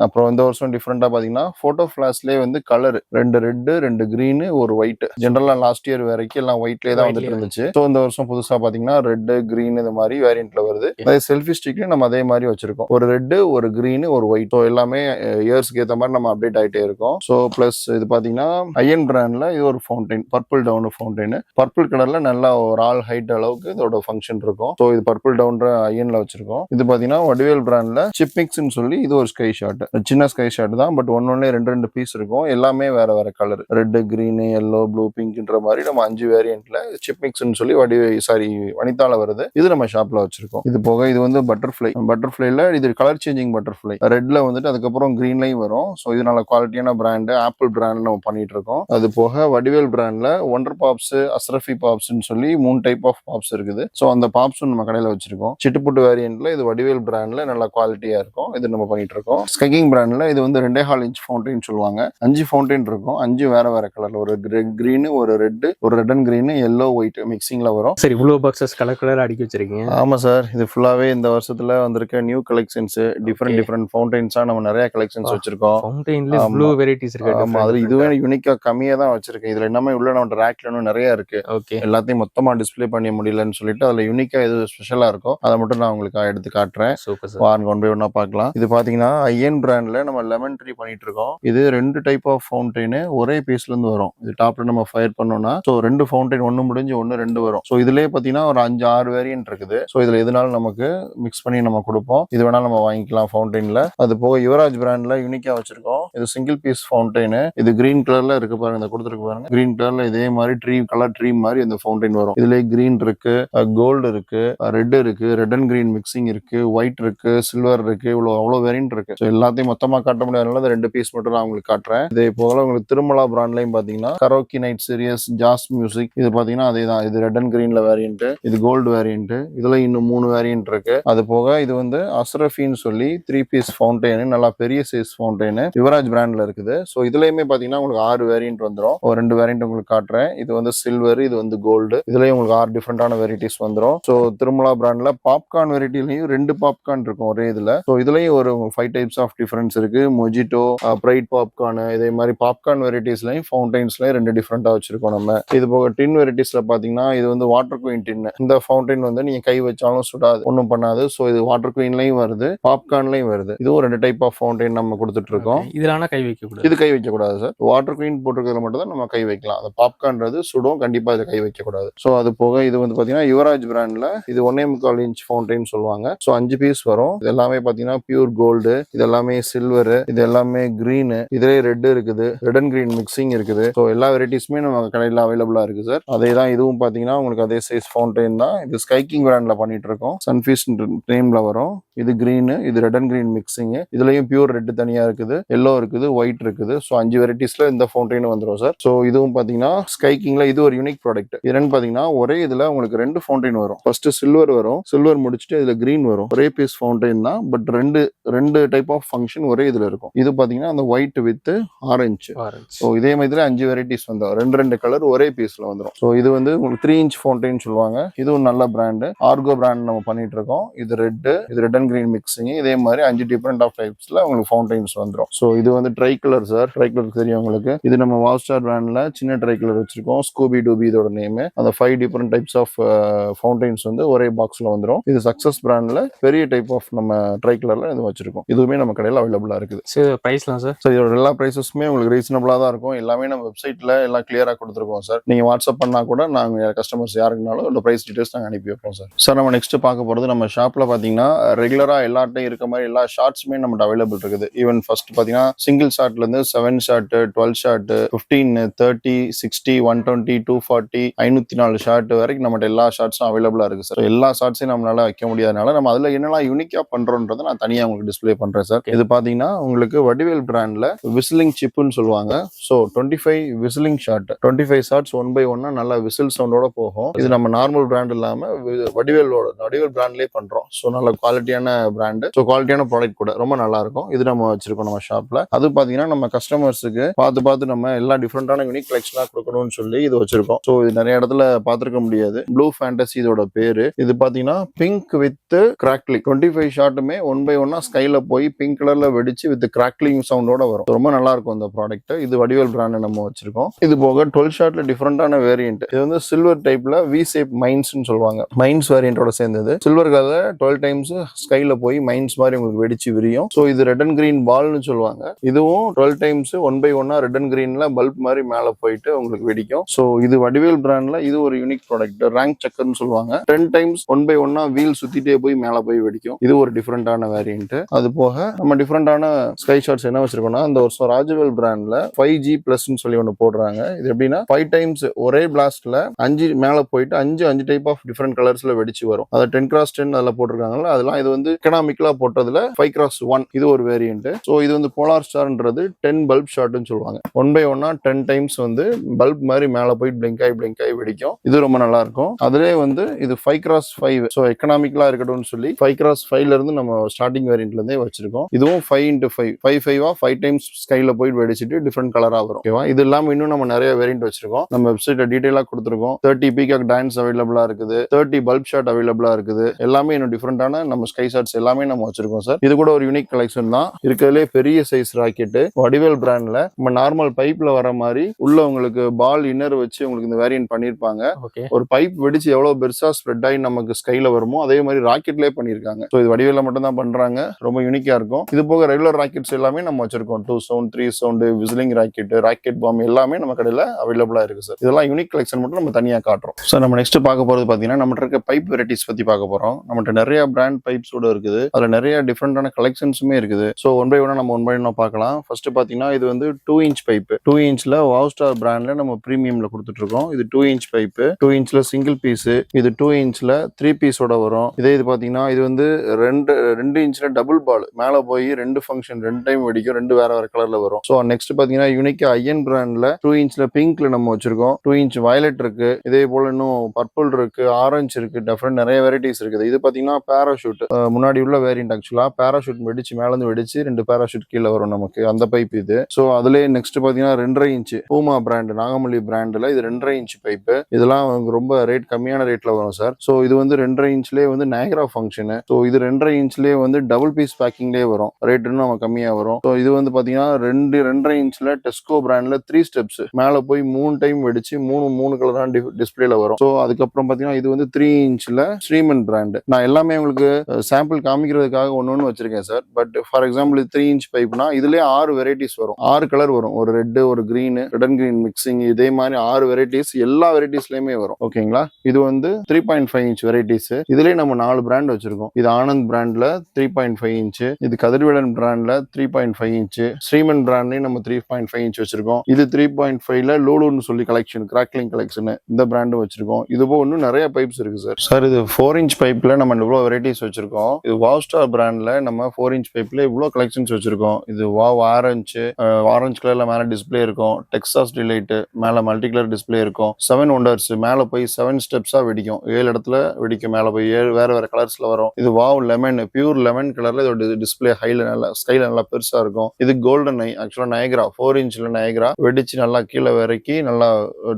அப்புறம் இந்த வருஷம் டிஃப்ரெண்டா பாத்தீங்கன்னா போட்டோ பிளாஷ்லயே வந்து கலர் 2 ரெட் 2 கிரீன் 1 ஒயிட். ஜெனரலா லாஸ்ட் இயர் வரைக்கும் எல்லாம் ஒயிட்லயே தான் வந்துட்டு இருந்துச்சு. ஸோ இந்த வருஷம் புதுசா பாத்தீங்கன்னா ரெட் கிரீன் இது மாதிரி வேரியன்ட்ல வருது. அதே செல்ஃபி ஸ்டிக்லயும் நம்ம அதே மாதிரி வச்சிருக்கோம். ஒரு ரெட் 1 கிரீன் 1 ஒயிட். ஸோ எல்லாமே இயர்ஸ்க்கு ஏற்ற மாதிரி நம்ம அப்டேட் ஆயிட்டே இருக்கோம். ஸோ பிளஸ் இது பாத்தீங்கன்னா அயன் பிராண்ட்ல இது ஒரு fountain, purple down fountain. Purple கலர்ல நல்லா ஒரு ஆல் ஹைட் அளவுக்கு இதோட ஃபங்க்ஷன் இருக்கும். ஸோ இது பர்பிள் டவுன் அயன்ல வச்சிருக்கோம். இது பாத்தீங்கன்னா வடிவேல் பிராண்ட்ல சிப்மிக்ஸ்ன்னு சொல்லி இது ஒரு ஸ்கை ஷாட். சின்ன ஸ்கை ஷாட் தான், பட் ஒன்னொன்னே 2 பீஸ் இருக்கும். எல்லாமே வேற colour, red green yellow blue பிங்க்ன்ற மாதிரி நம்ம 5 வேரியன்ட்ல சிப்மிக்ஸ்ன்னு சொல்லி வனிதால வருது. இது நம்ம ஷாப்ல வச்சிருக்கோம். இது போக இது வந்து பட்டர்ஃபிளைல இது கலர் சேஞ்சிங் பட்டர்ஃபிளை. ரெட்ல வந்துட்டு அதுக்கப்புறம் கிரீன்லயும் வரும். ஸோ இது நல்ல குவாலிட்டியான பிராண்ட், ஆப்பிள் பிராண்ட் நம்ம பண்ணிட்டு இருக்கோம். அது போக வடிவேல் பிராண்ட்ல ஒண்டர் பாப்ஸ், அஸ்ரஃபி பாப்ஸ்ன்னு சொல்லி 3 டைப் ஆஃப் பாப்ஸ் இருக்குது. ஸோ அந்த பாப்ஸும் நம்ம கடையில வச்சிருக்கோம். சிட்டுப்புட்டு வேரியன்ட்ல இது வடிவேல் பிராண்ட்ல நல்ல குவாலிட்டியா இருக்கும். இது நம்ம பண்ணிட்டு இருக்கோம். ஸ்கைக்கிங் பிராண்ட்ல இது வந்து 2.25 இன்ச் ஃபவுண்டைன் சொல்லுவாங்க. 5 ஃபவுண்டைன் இருக்கும். 5 வேற கலர்ல, ஒரு கிரீன், ஒரு ரெட், ஒரு red and green, yellow white மிக்சிங்ல வரும். சரி, இவ்வளவு பாக்ஸஸ் கலர் அடிக்க வச்சிருக்கீங்க. ஆமா சார், இது ஃபுல்லாவே இந்த வருஷத்துல வந்திருக்க நியூ கலெக்ஷன்ஸ். டிஃபரெண்ட் ஃபவுண்டைன்ஸா நம்ம நிறைய கலெக்ஷன்ஸ் வச்சிருக்கோம். ஃபவுண்டைன்ல இவ்வளவு வெரைட்டிஸ் இருக்கு. ஆமா, அது இதுவே யூனிக்கா கம்மியா தான் வச்சிருக்கேன். இதுல என்னமே உள்ள நம்ம ரேக்ல இன்னும் நிறைய இருக்கு. எல்லாத்தையும் மொத்தமா டிஸ்ப்ளே பண்ண முடியலன்னு சொல்லிட்டு அதுல யூனிக்கா எது ஸ்பெஷலா இருக்கோ அதை மட்டும் நான் உங்களுக்கு எடுத்து காட்டுறேன். வாங்க ஒன் பை ஒன்னா பார்க்கலாம். இது பாத்தீங்கன்னா ஐஎன் பிராண்ட்ல நம்ம லெமன் ட்ரீ பண்ணிட்டு இருக்கோம். இது 2 டைப் ஆஃப் ஃபவுண்டைன் ஒரே பீஸ்ல இருந்து வரும். இது டாப்ல நம்ம ஃபயர் பண்ணோம்னா சோ 2 ஃபவுண்டைன் ஒன்னு முடிஞ்சு ஒன்னு 2 வரும். சோ இதுலயே பாத்தீங்கன்னா ஒரு 5-6 வேரியன்ட் இருக்குது. சோ இதுல எதுனாலும் நமக்கு மிக்ஸ் பண்ணி நம்ம கொடுப்போம். இது வேணாலும் நம்ம வாங்கிக்கலாம் ஃபவுண்டைன்ல. அது போக யுவராஜ் பிராண்ட்ல யூனிக்கா வச்சிருக்கோம். இது சிங்கிள் பீஸ் ஃபவுண்டைன். இது கிரீன் கலர்ல இருக்கு பாருங்க. இந்த கொடுத்துருக்கு பாருங்க. கிரீன் கலர்ல இதே மாதிரி ட்ரீ கலர் ட்ரீ மாதிரி இந்த ஃபவுண்டைன் வரும். இதுலயே கிரீன் இருக்கு, கோல்டு இருக்கு, ரெட் இருக்கு, ரெட் அண்ட் கிரீன் மிக்சிங் இருக்கு, ஒயிட் இருக்கு, சில்வர் இருக்கு. அவ்வளவு வேரியன்ட் இருக்கு. சோ எல்லாத்தையும் மொத்தமா காட்ட முடியாதனால 2 பீஸ் மட்டும் நான் உங்களுக்கு காட்டுறேன். இதே போல உங்களுக்கு திருமலா பிராண்ட்லயும் பாத்தீங்கன்னா karaoke night series, jazz music, இது பாத்தீங்கன்னா அதேதான். இது ரெட் அண்ட் கிரீன்ல வேரியன்ட், இது கோல்டு வேரியன்ட். இதுல இன்னும் 3 வேரியன்ட் இருக்கு. அது போக இது வந்து அஸ்ரஃபின்னு சொல்லி 3 பீஸ் ஃபவுண்டைன், நல்லா பெரிய சைஸ் ஃபவுண்டைன் யுவராஜ் பிராண்ட்ல இருக்குது. சோ இதுலயுமே பாத்தீங்கன்னா உங்களுக்கு 6 வேரியன்ட் வந்துரும். ஒரு 2 வேரியன்ட் உங்களுக்கு காட்டுறேன். இது வந்து சில்வர், இது வந்து கோல்டு. இதுலயும் உங்களுக்கு 6 டிஃபரெண்டான வெரைட்டிஸ் வந்துரும். சோ திருமலா பிராண்ட்ல பாப்கார்ன் வெரைட்டிலையும் 2 பாப்கார்ன் இருக்கும் ஒரே இதுல. சோ இதுலயும் ஒரு 5 டைப்ஸ் ஆஃப் டிஃபரன்ஸ் இருக்கு. மொஜிட்டோ, பிரைட் பாப்கார்ன், இதே மாதிரி பாப்கார்ன் வெரைட்டிஸ்லயும் ஃபவுண்டைன்ஸ்லயும் 2 டிஃபரெண்டா வச்சிருக்கோம் நம்ம. இது போக டின் வெரைட்டிஸ்ல பாத்தீங்கன்னா இது வந்து வாட்டர் குயின் டின். இந்த ஃபவுண்டைன் வந்து நீங்க கை வச்சாலும் சுடாது, ஒன்றும் பண்ணாது. சோ இது வாட்டர் குயின்லயும் வருது, பாப்கார்ன்லயும் வருது. இதுவும் 2 டைப் ஆஃப் ஃபவுண்டைன் நம்ம கொடுத்துட்டு இருக்கோம். இதுல கை வைக்க கூடாது. இது கை வைக்க கூடாது சார். வாட்டர் குயின் போட்டுக்கிறதுல மட்டும் தான் நம்ம கை வைக்கலாம். அந்த பாப்கார்ன்றது சுடும், கண்டிப்பா இதை கை வைக்க கூடாது. சோ அது போக இது வந்து பாத்தீங்கன்னா யுவராஜ் பிராண்ட்ல இது 1.25 இன்ச் ஃபவுண்டைன் சொல்லுவாங்க. சோ 5 பீஸ் வரும். இது எல்லாமே பாத்தீங்கன்னா பியூர் கோல்டு, இது எல்லாமே சில்வர், இது எல்லாமே கிரீன், இதுல ரெட் இருக்குது, ரெட் அண்ட் கிரீன் மிக்சிங் இருக்குது. சோ எல்லா வெரைட்டிஸுமே நம்ம கடையில அவைலபிளா இருக்கு சார். அதே தான் இதுவும் பாத்தீங்கன்னா உங்களுக்கு அதே சைஸ் ஃபவுண்டைன் தான். இது ஸ்கைக்கிங் பிராண்ட்ல பண்ணிட்டு இருக்கோம். சன்ஃபீஸ் நேம்ல வரும். இது கிரீன், இது ரெட் அண்ட் கிரீன் மிக்சிங். இதுலயும் பியூர் ரெட் தனியா இருக்குது, எல்லோ இருக்குது, ஒயிட் இருக்குது. சோ 5 வெரைட்டிஸ்ல இந்த ஃபவுண்டைன் வந்துரும் சார். சோ இதுவும் பாத்தீங்கன்னா ஸ்கைக்கிங்ல இது ஒரு யூனிக் ப்ராடக்ட். இதுன்னு பாத்தீங்கன்னா ஒரே இதுல உங்களுக்கு 2 ஃபவுண்டைன் வரும். ஃபர்ஸ்ட் சில்வர் வரும், சில்வர் முடிச்சுட்டு இதுல கிரீன் வரும். ஒரே பீஸ் ஃபவுண்டைன் தான், பட் ரெண்டு டைப் ஆஃப் ஃபங்க்ஷன் ஒரே இதுல இருக்கும். இது பாத்தீங்கன்னா அந்த ஒயிட் வித் ஆரஞ்சு. சோ இதே மாதிரி 5 வெரைட்டிஸ் வந்துடும். 2 கலர் ஒரே பீஸ்ல வந்துடும். சோ இது வந்து உங்களுக்கு 3 இன்ச் ஃபவுண்டைன் சொல்லுவாங்க. இதுவும் நல்ல பிராண்ட், ஆர்கோ பிராண்ட் நம்ம பண்ணிட்டு இருக்கோம். இது ரெட் அண்ட் கிரீன் மிக்சிங். இதே மாதிரி 5 டிஃபரெண்ட் ஆஃப் டைப்ஸ்ல உங்களுக்கு ஃபவுண்டைன்ஸ் வந்துடும். சோ இது வந்து try colour sir. Try colour தெரியும் உங்களுக்கு. இது நம்ம வால்ஸ்டார் பிராண்ட்ல சின்ன ட்ரை கலர் வச்சிருக்கோம். ஸ்கூபி டூபி இதோட நேம். அந்த 5 டிஃபரெண்ட் டைப்ஸ் ஆஃப் ஃபவுண்டைன்ஸ் வந்து ஒரே பாக்ஸ்ல வந்துடும். இது சக்சஸ் பிராண்ட்ல பெரிய டைப் ஆஃப் நம்ம ட்ரை கலர்ல இது வச்சிருக்கோம். இதுவுமே நம்ம கடையில் அவைலபிளா இருக்குது. Sir பிரைஸ்லாம் sir? சார் இதோட எல்லா பிரைஸஸுமே உங்களுக்கு ரீசனபிளா தான் இருக்கும். எல்லாமே நம்ம வெப்சைட்ல எல்லாம் கிளியரா கொடுத்துருக்கோம் சார். நீங்க வாட்ஸ்அப் பண்ணா கூட நாங்க கஸ்டமர்ஸ் யாருக்குனாலும் இந்த பிரைஸ் டீடைல்ஸ் நாங்க அனுப்பி வைப்போம் சார். சார் நம்ம நெக்ஸ்ட் பார்க்க போறது நம்ம ஷாப்ல பாத்தீங்கன்னா ரெகுலரா எல்லாட்டையும் இருக்க மாதிரி எல்லா ஷார்ட்ஸுமே நம்மகிட்ட அவைலபிள் இருக்குது. ஈவன் ஃபர்ஸ்ட் பாத்தீங்கன்னா சிங்கிள் ஷார்ட்ல இருந்து 7 ஷார்ட், 12 ஷார்ட், 15, 30, 60, 120, 240, 504 ஷார்ட் வரைக்கும் நம்மகிட்ட எல்லா ஷார்ட்ஸும் அவைலபிளா இருக்கு சார். எல்லா ஷார்ட்ஸையும் நம்மளால வைக்க முடியாதனால நம்ம அதுல என்னெல்லாம் யூனிக்கா பண்றோன்றதை நான் தனியா உங்களுக்கு டிஸ்பிளே பண்றேன் சார். இது பாத்தீங்கன்னா உங்களுக்கு வடிவேல் பிராண்ட்ல விசிலிங் சிப்னு சொல்லுவாங்க. So 25 whistling shot, 25 shots 1 by 1 நல்லா விசில் சவுண்டோட போகும். இது நம்ம நார்மல் பிராண்ட் இல்லாம வடிவேல் பிராண்ட்லயே பண்றோம். சோ நல்ல குவாலிட்டியான பிராண்ட், சோ குவாலிட்டியான ப்ராடக்ட் கூட ரொம்ப நல்லா இருக்கும். இது நம்ம வச்சிருக்கோம் நம்ம ஷாப்ல. அது பாத்தீங்கன்னா நம்ம கஸ்டமர்ஸுக்கு பார்த்து நம்ம எல்லா டிஃபரெண்டான யூனிக் கலெக்ஷனா கொடுக்கணும்னு சொல்லி இது வச்சிருக்கோம். சோ இது நிறைய இடத்துல பாத்துருக்க முடியாது. ப்ளூ ஃபேண்டசி இதோட பேரு. இது பாத்தீங்கன்னா பிங்க் வித் கிராக்லிங் 25 ஷார்ட்டுமே 1 by 1 ஸ்கைல போய் பிங்க் கலர்ல வெடிச்சு வித் கிராக்லிங் சவுண்டோட வரும். ரொம்ப நல்லா இருக்கும் இந்த ப்ராடக்ட். இது வடிவேல் பிராண்ட் நம்ம வச்சிருக்கோம். இது போக 12 ஷார்ட்ல டிஃபரெண்டான வேரியன்ட். இது வந்து சில்வர் டைப்ல வி ஷேப் மைன்ஸ் சொல்லுவாங்க. மைன்ஸ் வேரியன்ட்டோட சேர்ந்தது. சில்வர் கலர்ல 12 டைம்ஸ் ஸ்கைல போய் மைன்ஸ் மாதிரி உங்களுக்கு வெடிச்சு விரியும். சோ இது ரெட் அண்ட் கிரீன் பால்னு சொல்லுவாங்க. இதுவும் 12 டைம்ஸ் 1 by 1 ரெட் அண்ட் கிரீன்ல பல்ப் மாதிரி மேல போயிட்டு உங்களுக்கு வெடிக்கும். சோ இது வடிவேல் பிராண்ட்ல இது ஒரு யூனிக் ப்ராடக்ட். ரேங்க் சக்கர்னு சொல்லுவாங்க. 10 டைம்ஸ் 1 by 1 வீல் சுத்திட்டே போய் மேல போய் வெடிக்கும். இது ஒரு டிஃபரெண்டான வேரியன்ட். அது போக நம்ம டிஃபரெண்டான ஸ்கை ஷாட்ஸ் என்ன வச்சிருக்கோம்னா இந்த வருஷம் ராஜவேல் பிராண்ட்ல 5G Plus சொல்லி ஒன்னு போடுறாங்க. இது எப்படின்னா 5 டைம்ஸ் ஒரே பிளாஸ்ட்ல 5 மேல போயிட்டு 5 டைப் ஆஃப் டிஃபரெண்ட் கலர்ஸ்ல வெடிச்சு வரும். அது 10x10 அதுல போட்டிருக்காங்கல்ல, அதெல்லாம் இது வந்து எக்கனாமிக்கலா போட்டதுல 5x1 இது ஒரு வேரியன்ட். சோ இது வந்து போலார் ஸ்டார்ன்றது 10 பல்ப் ஷாட்னு சொல்லுவாங்க. 1 by 1 10 டைம்ஸ் வந்து பல்ப் மாதிரி மேல போய் பிளிங்க் ஆகி வெடிக்கும். இது ரொம்ப நல்லா இருக்கும். அதுலயே வந்து இது 5x5 சோ எக்கனாமிக்கலா இருக்கட்டும்னு சொல்லி 5x5ல இருந்து நம்ம ஸ்டார்டிங் வேரியன்ட்ல இருந்தே வச்சிருக்கோம். இதுவும் 5x5 5 டைம்ஸ் ஸ்கைல போய் வெடிச்சிட்டு டிஃபரெண்ட் கலரா வரும். ஓகேவா? இது இல்லாம இன்னும் நம்ம நிறைய வேரியன்ட் வச்சிருக்கோம். நம்ம வெப்சைட்ல டீடைலா கொடுத்துருக்கோம். 30 பீகாக் டான்ஸ் அவைலபிளா இருக்குது, 30 பல்ப் ஷாட் அவைலபிளா இருக்குது. எல்லாமே இன்னும் டிஃபரெண்டான நம்ம ஸ்கை ஷாட்ஸ் எல்லாமே நம்ம வச்சிருக்கோம் சார். இது கூட ஒரு யூனிக் கலெக்ஷன் தான். இருக்கிறதுலே பெரிய சைஸ் ராக்கெட் வடிவேல் பிராண்ட்ல நம்ம நார்மல் பைப்ல வர மாதிரி உள்ள உங்களுக்கு பால் இன்னர் வச்சு உங்களுக்கு இந்த வேரியன்ட் பண்ணிருப்பாங்க. ஒரு பைப் வெடிச்சு எவ்வளவு பெருசா ஸ்ப்ரெட் ஆகி நமக்கு ஸ்கைல வருமோ அதே மாதிரி ராக்கெட்லயே பண்ணிருக்காங்க. சோ இது வடிவேல மட்டும் தான் பண்றாங்க. ரொம்ப யூனிக்கா இருக்கும். இது போக ரெகுலர் ராக்கெட்ஸ் எல்லாமே நம்ம வச்சிருக்கோம். 2 sound 3 sound whistling rocket bomb எல்லாமே நம்ம கடையில அவைலபிளா இருக்கு சார். இதெல்லாம் யூனிக் கலெக்ஷன் மட்டும் நம்ம தனியா காட்டுறோம் சார். நம்ம நெக்ஸ்ட் பார்க்க போறது பாத்தீங்கன்னா நம்ம இருக்க பைப் வெரைட்டிஸ் பத்தி பார்க்க போறோம். நம்மகிட்ட நிறைய பிராண்ட் பைப்ஸோட இருக்குது. அதுல நிறைய டிஃப்ரெண்டான கலெக்ஷன்ஸுமே இருக்குது. ஸோ ஒன் பை ஒன்னா நம்ம ஒன் பை ஒன்னா பார்க்கலாம். ஃபர்ஸ்ட் பாத்தீங்கன்னா இது வந்து 2 இன்ச் பைப். 2 இன்ச்ல வாவ் ஸ்டார் பிராண்ட்ல நம்ம பிரீமியம்ல கொடுத்துட்டு இருக்கோம். இது 2 இன்ச் பைப். 2 இன்ச்ல சிங்கிள் பீஸ். இது 2 இன்ச்ல 3 பீஸோட வரும். இதே இது பாத்தீங்கன்னா இது வந்து 2 இன்ச்ல டபுள் பால் மேல போய் 2 ஃபங்க்ஷன் 2 டைம் வெடிக்கும். 2 வேற வேற கலர்ல வரும். ஸோ நெக்ஸ்ட் பாத்தீங்கன்னா யூனிக் ஐயன் பிராண்ட்ல 2 இன்ச்ல பிங்க்ல நம்ம வச்சிருக்கோம். 2 இன்ச் வயலட் இருக்கு. இதே போல இன்னும் பர்பிள் இருக்கு, ஆரஞ்சு இருக்கு, டிஃபரெண்ட் நிறைய வெரைட்டிஸ் இருக்குது. இது பாத்தீங்கன்னா பேராஷூட் முன்னாடி உள்ள வேரியன்ட். ஆக்சுவலா பேராஷூட் வெடிச்சு மேல இருந்து வெடிச்சு 2 பேராஷூட் கீழே வரும் நமக்கு அந்த பைப் இது. ஸோ அதுல நெக்ஸ்ட் பாத்தீங்கன்னா 2.5 இன்ச் பூமா பிராண்ட் நாகமல்லி பிராண்ட்ல இது 2.5 இன்ச் பைப். இதெல்லாம் ரொம்ப ரேட் கம்மியான ரேட்ல வரும் சார். ஸோ இது வந்து 2.5 இன்ச்லேயே வந்து நயக்ரா ஃபங்க்ஷன். ஸோ இது 2.5 இன்ச்லேயே வந்து டபுள் பீஸ் பேக்கிங்லேயே வரும். ரேட் இன்னும் நம்ம கம்மியா வரும். ஸோ இது வந்து பாத்தீங்கன்னா 2.5 இன்ச்ல டெஸ்கோ பிராண்ட்ல 3 ஸ்டெப்ஸ் மேல போய் 3 டைம் வெடிச்சு 3 கலர் டிஸ்பிளேல வரும். ஸோ அதுக்கப்புறம் பாத்தீங்கன்னா இது வந்து 3 இன்ச்ல ஸ்ரீமன் பிராண்ட். நான் எல்லாமே உங்களுக்கு சாம்பிள் காமிக்கிறதுக்காக ஒன்னு வச்சிருக்கேன் sir. But for example 3 inch பைப்னா இதுலயே 6 வெரைட்டிஸ் வரும். 6 கலர் வரும். ஒரு ரெட், ஒரு green, red and green mixing, இதே மாதிரி 6 வெரைட்டிஸ் எல்லா வெரைட்டிஸ்லயுமே வரும். ஓகேங்களா? இது வந்து 3.5 இன்ச் வெரைட்டிஸ். இதுலயே நம்ம 4 பிராண்ட் வச்சிருக்கோம். இது ஆனந்த் பிராண்ட்ல 3.5 இன்ச், இது கதிர்வேலன் பிராண்ட்ல 3.5 இன்ச், ஸ்ரீமன் பிராண்ட்லயும் நம்ம 3.5 இன்ச் வச்சிருக்கோம். இது 3.5ல லூலுன்னு சொல்லி கலெக்ஷன், கிராக்லிங் கலெக்ஷன், இந்த பிராண்டும் வச்சிருக்கோம். இது போக இன்னும் நிறைய பைப்ஸ் இருக்கு சார். சார் இது 4 இன்ச் பைப்ல நம்ம இவ்வளவு வெரைட்டிஸ் வச்சிருக்கோம். இது வாவ் ஸ்டார் பிராண்ட்ல நம்ம 4 இன்ச் பைப்ல இவ்வளவு கலெக்ஷன்ஸ் வச்சிருக்கோம். இது வாவ் ஆரஞ்சு கலர்ல மேல டிஸ்பிளே இருக்கும். டெக்சாஸ் டிலைட் மேல மல்டி கலர் டிஸ்பிளே இருக்கும். 7 ஒண்டர்ஸ் மேல போய் 7 ஸ்டெப்ஸா வெடிக்கும். 7 இடத்துல வெடிக்கும். மேல போய் 7 வேற வேற கலர்ஸ்ல வரும். இது வாவ் லெமன் பியூர் லெமன் கலர்ல இதோட டிஸ்பிளே ஹைல நல்லா ஸ்கைல நல்லா பெருசா இருக்கும். இது கோல்டன் ஐ. ஆக்சுவலா நயக்ரா 4 இன்ச்ல நயக்ரா வெடிச்சு நல்லா கீழே வரைக்கி நல்லா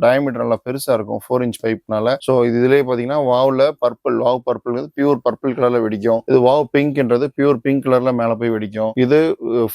டயமீட்டர் நல்லா பெருசா இருக்கும் 4 இன்ச் பைப்னால. ஸோ இதுலயே பாத்தீங்கன்னா வாவ்ல வாவ் பர்பிள் பியூர் பர்பிள் கலர்ல வெடிக்கும். இது வாவ் பிங்க்ன்றது பியூர் பிங்க் கலர்ல மேல போய் வெடிக்கும். இது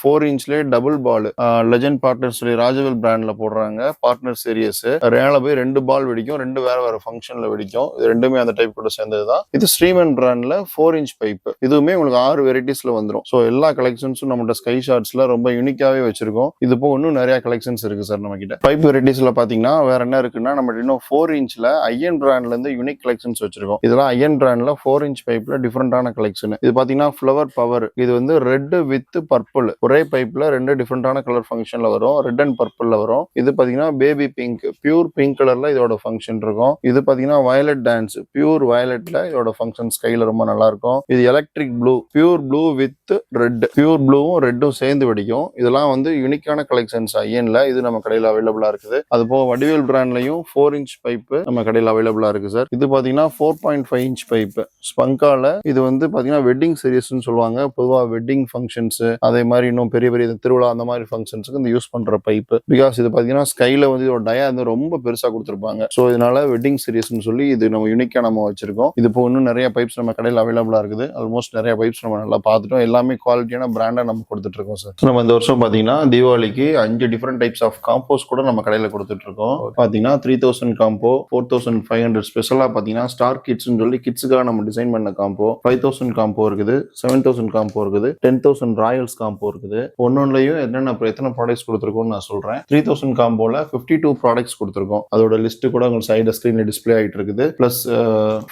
4 இன்ச்ல டபுள் பால் லெஜண்ட் பார்ட்னர் சொல்லி ராஜவேல் பிராண்ட்ல போடுறாங்க. பார்ட்னர் சீரியஸ் மேல போய் 2 பால் வெடிக்கும். 2 வேற வேற ஃபங்க்ஷன்ல வெடிக்கும். இது ரெண்டுமே அந்த டைப் கூட சேர்ந்ததுதான். இது ஸ்ரீமன் பிராண்ட்ல 4 இன்ச் பைப். இதுவுமே உங்களுக்கு 6 வெரைட்டிஸ்ல வந்துடும். ஸோ எல்லா கலெக்ஷன்ஸும் நம்ம ஸ்கை ஷார்ட்ஸ்ல ரொம்ப யூனிக்காவே வச்சிருக்கோம். இது போக இன்னும் நிறைய கலெக்ஷன்ஸ் இருக்கு சார் நம்ம கிட்ட. பைப் வெரைட்டிஸ்ல பாத்தீங்கன்னா வேற என்ன இருக்குன்னா நம்ம இன்னும் 4 இன்ச்ல ஐயன் பிராண்ட்ல இருந்து யூனிக் கலெக்ஷன்ஸ் வச்சிருக்கோம். இதெல்லாம் ஐயன் பிராண்ட்ல 4 இன்ச் பைப்ல டிஃபரெண்டான கலெக்ஷன். இது பாத்தீங்கன்னா ஃபிளவர் பவர். இது வந்து ரெட் வித் பர்பிள் ஒரே பைப்ல 2 டிஃபரெண்டான கலர் ஃபங்க்ஷன்ல வரும். ரெட் அண்ட் பர்பிள்ல வரும். இது பாத்தீங்கன்னா பேபி பிங்க் பியூர் பிங்க் கலர்ல இதோட ஃபங்க்ஷன் இருக்கும். இது பாத்தீங்கன்னா வயலட் டான்ஸ் பியூர் வயலட்ல இதோட ஃபங்க்ஷன் ஸ்கைல ரொம்ப நல்லா இருக்கும். இது electric blue pure blue with red. Pure ப்ளூவும் ரெட்டும் சேர்ந்து வெடிக்கும். இதெல்லாம் வந்து யூனிக்கான கலெக்ஷன்ஸ் ஐயன்ல. இது நம்ம கடையில அவைலபிளா இருக்குது. அது போக வடிவேல் பிராண்ட்லயும் 4 இன்ச் பைப் நம்ம கடையில அவைலபிளா இருக்கு சார். இது பாத்தீங்கன்னா 4.5 இன்ச் பைப் ஸ்பங்கால. இது வந்து பாத்தீங்கன்னா வெட்டிங் சீரியஸ்னு சொல்லுவாங்க. பொதுவா வெட்டிங் ஃபங்க்ஷன்ஸ் அதே மாதிரி இன்னும் பெரிய பெரிய திருவிழா அந்த மாதிரி ஃபங்க்ஷன்ஸ்க்கு இந்த யூஸ் பண்ற பைப். பிகாஸ் இது பாத்தீங்கன்னா ஸ்கைல வந்து இதோட டயா வந்து ரொம்ப பெருசா கொடுத்துருப்பாங்க. ஸோ இதனால வெட்டிங் சீரியஸ்னு சொல்லி இது நம்ம யூனிக்கா நம்ம வச்சிருக்கோம். இது இப்போ இன்னும் நிறைய பைப்ஸ் நம்ம கடையில் அவைலபிளா இருக்குது. ஆல்மோஸ்ட் நிறைய பைப்ஸ் நம்ம நல்லா பார்த்துட்டோம். எல்லாமே குவாலிட்டியான பிராண்டா நம்ம கொடுத்துட்டு இருக்கோம் சார். நம்ம இந்த வருஷம் பாத்தீங்கன்னா தீபாவளிக்கு 5 டிஃபரெண்ட் டைப்ஸ் ஆஃப் காம்போஸ் கூட நம்ம கடையில கொடுத்துட்டு இருக்கோம். பாத்தீங்கன்னா 3000 காம்போ, 4500 ஸ்பெஷலா பாத்தீங்கன்னா ஸ்டார் கிட்ஸ்னு சொல்லி கிட்ஸுக்காக நம்ம டிசைன் பண்ண காம்போ, 5000 காம்போ இருக்குது, 7000 காம்போ இருக்குது, 10000 ராயல்ஸ் காம்போ இருக்குது. ஒன்னொன்னுலயும் எத்தனை ப்ராடக்ட்ஸ் கொடுத்துருக்கோம்னு நான் சொல்றேன். 3000 காம்போல 52 ப்ராடக்ட்ஸ் கொடுத்துருக்கோம். அதோட லிஸ்ட் கூட உங்களுக்கு சைடு ஸ்கிரீன்ல டிஸ்பிளே ஆயிட்டு இருக்குது. பிளஸ்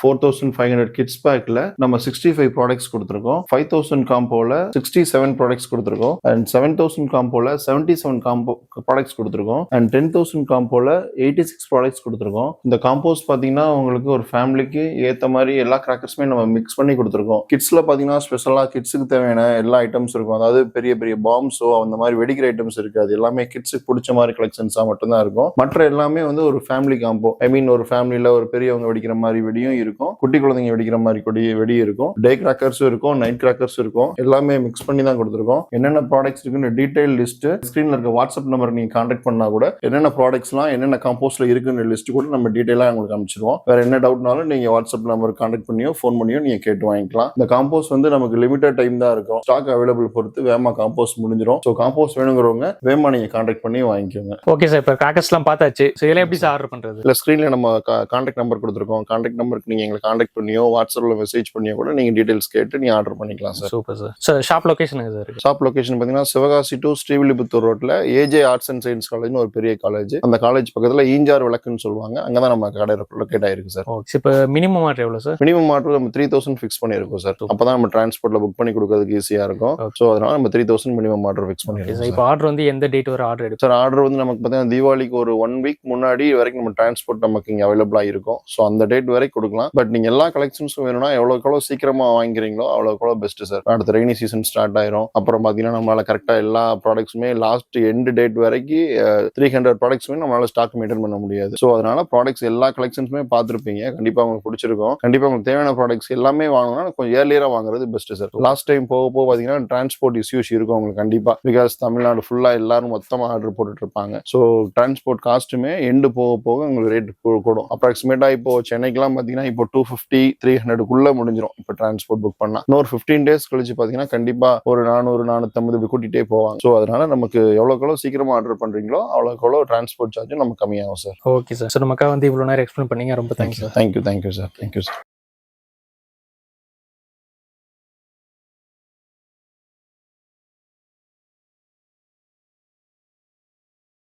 4500 கிட்ஸ் பேக்ல நம்ம 65 ப்ராடக்ட்ஸ் கொடுத்துருக்கோம். 5000 காம்போல 67 ப்ராடக்ட்ஸ் கொடுத்துருக்கோம். அண்ட் 7000 காம்போல 77 காம்போ ப்ராடக்ட்ஸ் கொடுத்துருக்கோம். அண்ட் 10000 காம்போல 86 ப்ராடக்ட்ஸ் கொடுத்துருக்கோம். இந்த காம்போஸ் பாத்தீங்கன்னா உங்களுக்கு ஒரு ஃபேமிலிக்கு ஏத்த மாதிரி எல்லா கிராக்கர்ஸுமே நம்ம மிக்ஸ் பண்ணி கொடுத்துருக்கோம். கிட்ஸ்ல பாத்தீங்கன்னா ஸ்பெஷலா கிட்ஸுக்கு தேவையான எல்லா ஐட்டம்ஸ் இருக்கும். அதாவது பெரிய பெரிய பாம்ஸோ அந்த மாதிரி வெடிக்கிற ஐட்டம்ஸ் இருக்காது. எல்லாமே கிட்ஸுக்கு பிடிச்ச மாதிரி கலெக்ஷன்ஸா மட்டும்தான் இருக்கும். மற்ற எல்லாமே வந்து ஒரு ஃபேமிலி காம்போ. ஐ மீன் ஒரு ஃபேமிலியில ஒரு பெரியவங்க வெடிக்கிற மாதிரி வெடியும் இருக்கும், குட்டி குழந்தைங்க வெடிக்கிற மாதிரி வெடி இருக்கும், டே கிராக்கர்ஸும் இருக்கும், நைட் கிராக்கர்ஸ் இருக்கும். எல்லாமே மிக்ஸ் பண்ணி தான் கொடுத்துருக்கோம். என்னென்ன ப்ராடக்ட்ஸ் இருக்குன்னு டீடைல் லிஸ்ட் ஸ்கிரீன்ல இருக்க வாட்ஸ்அப் நம்பருக்கு நீங்க கான்டாக்ட் பண்ணா கூட என்னென்ன ப்ராடக்ட்ஸ்லாம் என்னென்ன காம்போஸ்ட்ல இருக்குன்னு லிஸ்ட் கூட நம்ம டீடைலா உங்களுக்கு அனுப்பிச்சிருவோம். வேற என்ன டவுட்னாலும் நீங்க வாட்ஸ்அப் நம்பருக்கு கான்டாக்ட் பண்ணியோ ஃபோன் பண்ணியோ நீங்க கேட்டு வாங்கிக்கலாம். இந்த காம்போஸ் வந்து நமக்கு லிமிடெட் டைம் தான் இருக்கும். ஸ்டாக் அவைலபிள் பொறுத்து வேமா காம்போஸ் முடிஞ்சிடும். ஸோ காம்போஸ் வேணுங்கிறவங்க வேமா நீங்க கான்டாக்ட் பண்ணி வாங்கிக்கோங்க. ஓகே சார், இப்போ கிராக்கர்ஸ்லாம் பார்த்தாச்சு. ஸோ இதெல்லாம் எப்படி சார் ஆர்டர் பண்றது? இல்ல ஸ்கிரீன்ல நம்ம கான்டாக்ட் நம்பர் கொடுத்துருக்கோம். கான்டாக்ட் நம்பருக்கு நீங்க எங்களை கான்டாக்ட் பண்ணியோ வாட்ஸ்அப்ல மெசேஜ் பண்ணியோ கூட நீங்க டீடைல்ஸ் கேட்டு நீங்க ஆர்டர் பண்ணிக்கலாம் சார். Super sir. ஷாப் லொகேஷனுங்க சார் இருக்கு? ஷாப் லொகேஷன் பார்த்தீங்கன்னா சிவகாசி டு ஸ்ரீவில்லிபுத்தூர் ரோட்ல ஏஜே ஆர்ட்ஸ் அண்ட் சயின்ஸ் காலேஜ்னு ஒரு பெரிய காலேஜ். அந்த காலேஜ் பக்கத்துல ஈஞ்சார் விளக்குன்னு சொல்லுவாங்க. அங்கதான் நம்ம கடை லொகேட் ஆயிருக்கு சார். ஓகே. இப்போ மினிமம் ஆர்டர் எவ்வளவு சார்? மினிமம் ஆர்டர் நம்ம 3000 ஃபிக்ஸ் பண்ணியிருக்கோம் சார். அப்பதான் நம்ம டிரான்ஸ்போர்ட்ல புக் பண்ணி கொடுக்கறதுக்கு ஈஸியா இருக்கும். ஸோ அதனால நம்ம 3000 மினிமம் ஆர்டர் ஃபிக்ஸ் பண்ணிருக்கோம். இப்போ ஆர்டர் வந்து எந்த டேட் வரை ஆர்டர் எடுக்கும் சார்? ஆர்டர் வந்து நமக்கு பார்த்தீங்கன்னா தீபாவளிக்கு ஒரு 1 வீக் முன்னாடி வரைக்கும் நம்ம டிரான்ஸ்போர்ட் நமக்கு இங்கே அவைலபிளா இருக்கும். ஸோ அந்த டேட் வரைக்கும் கொடுக்கலாம். பட் நீங்க எல்லா கலெக்ஷன்ஸும் வேணும்னா எவ்வளோ சீக்கிரமா வாங்கிக்கிறீங்களோ அவ்வளோ பெஸ்ட் சார். அடுத்த ரெய்னி சீசன் ஸ்டார்ட் ஆயிரும். அப்புறம் பார்த்தீங்கன்னா நம்மளால கரெக்டா எல்லா ப்ராடக்ட்ஸுமே லாஸ்ட் எண்ட் டேட் வரைக்கும் 300 ப்ராடக்ட்ஸுமே நம்மளால ஸ்டாக் மெயின்டைன் பண்ண முடியாது. ஸோ அதனால ப்ராடக்ட்ஸ் எல்லா கலெக்ஷன்ஸுமே பார்த்துருப்பீங்க. கண்டிப்பா உங்களுக்கு பிடிச்சிருக்கும். கண்டிப்பா உங்களுக்கு தேவையான ப்ராடக்ட்ஸ் எல்லாமே வாங்கணும்னா கொஞ்சம் ஏர்லியரா வாங்குறது பெஸ்ட் சார். லாஸ்ட் டைம் போக பார்த்தீங்கன்னா டிரான்ஸ்போர்ட் இஷ்யூஸ் இருக்கும் உங்களுக்கு கண்டிப்பா. பிகாஸ் தமிழ்நாடு ஃபுல்லா எல்லாரும் மொத்தமா ஆர்டர் போட்டுட்டு இருப்பாங்க. ஸோ டிரான்ஸ்போர்ட் காஸ்ட்டுமே எண்டு போக உங்களுக்கு ரேட் கூடும். அப்ராக்சிமேட்டா இப்போ சென்னைக்கெல்லாம் பார்த்தீங்கன்னா இப்போ 250-300 முடிஞ்சிடும். இப்போ டிரான்ஸ்போர்ட் புக் பண்ணா இன்னொரு 15 டேஸ் கழிச்சு பார்த்தீங்கன்னா கண்டிப்பா ஒரு 400-450 கூட்டிகிட்டே போவாங்க. ஸோ அதனால நமக்கு எவ்வளோக்கு சீக்கிரமா ஆர்டர் பண்றீங்களோ அவ்வளோக்கு டிரான்ஸ்போர்ட் சார்ஜ் நமக்கு கம்மியாகும் சார். Okay sir. ஸோ நமக்காக வந்து இவ்வளோ நேரம் எக்ஸ்பிளைன் பண்ணீங்க. ரொம்ப thanks sir. Thank you sir. Thank you sir.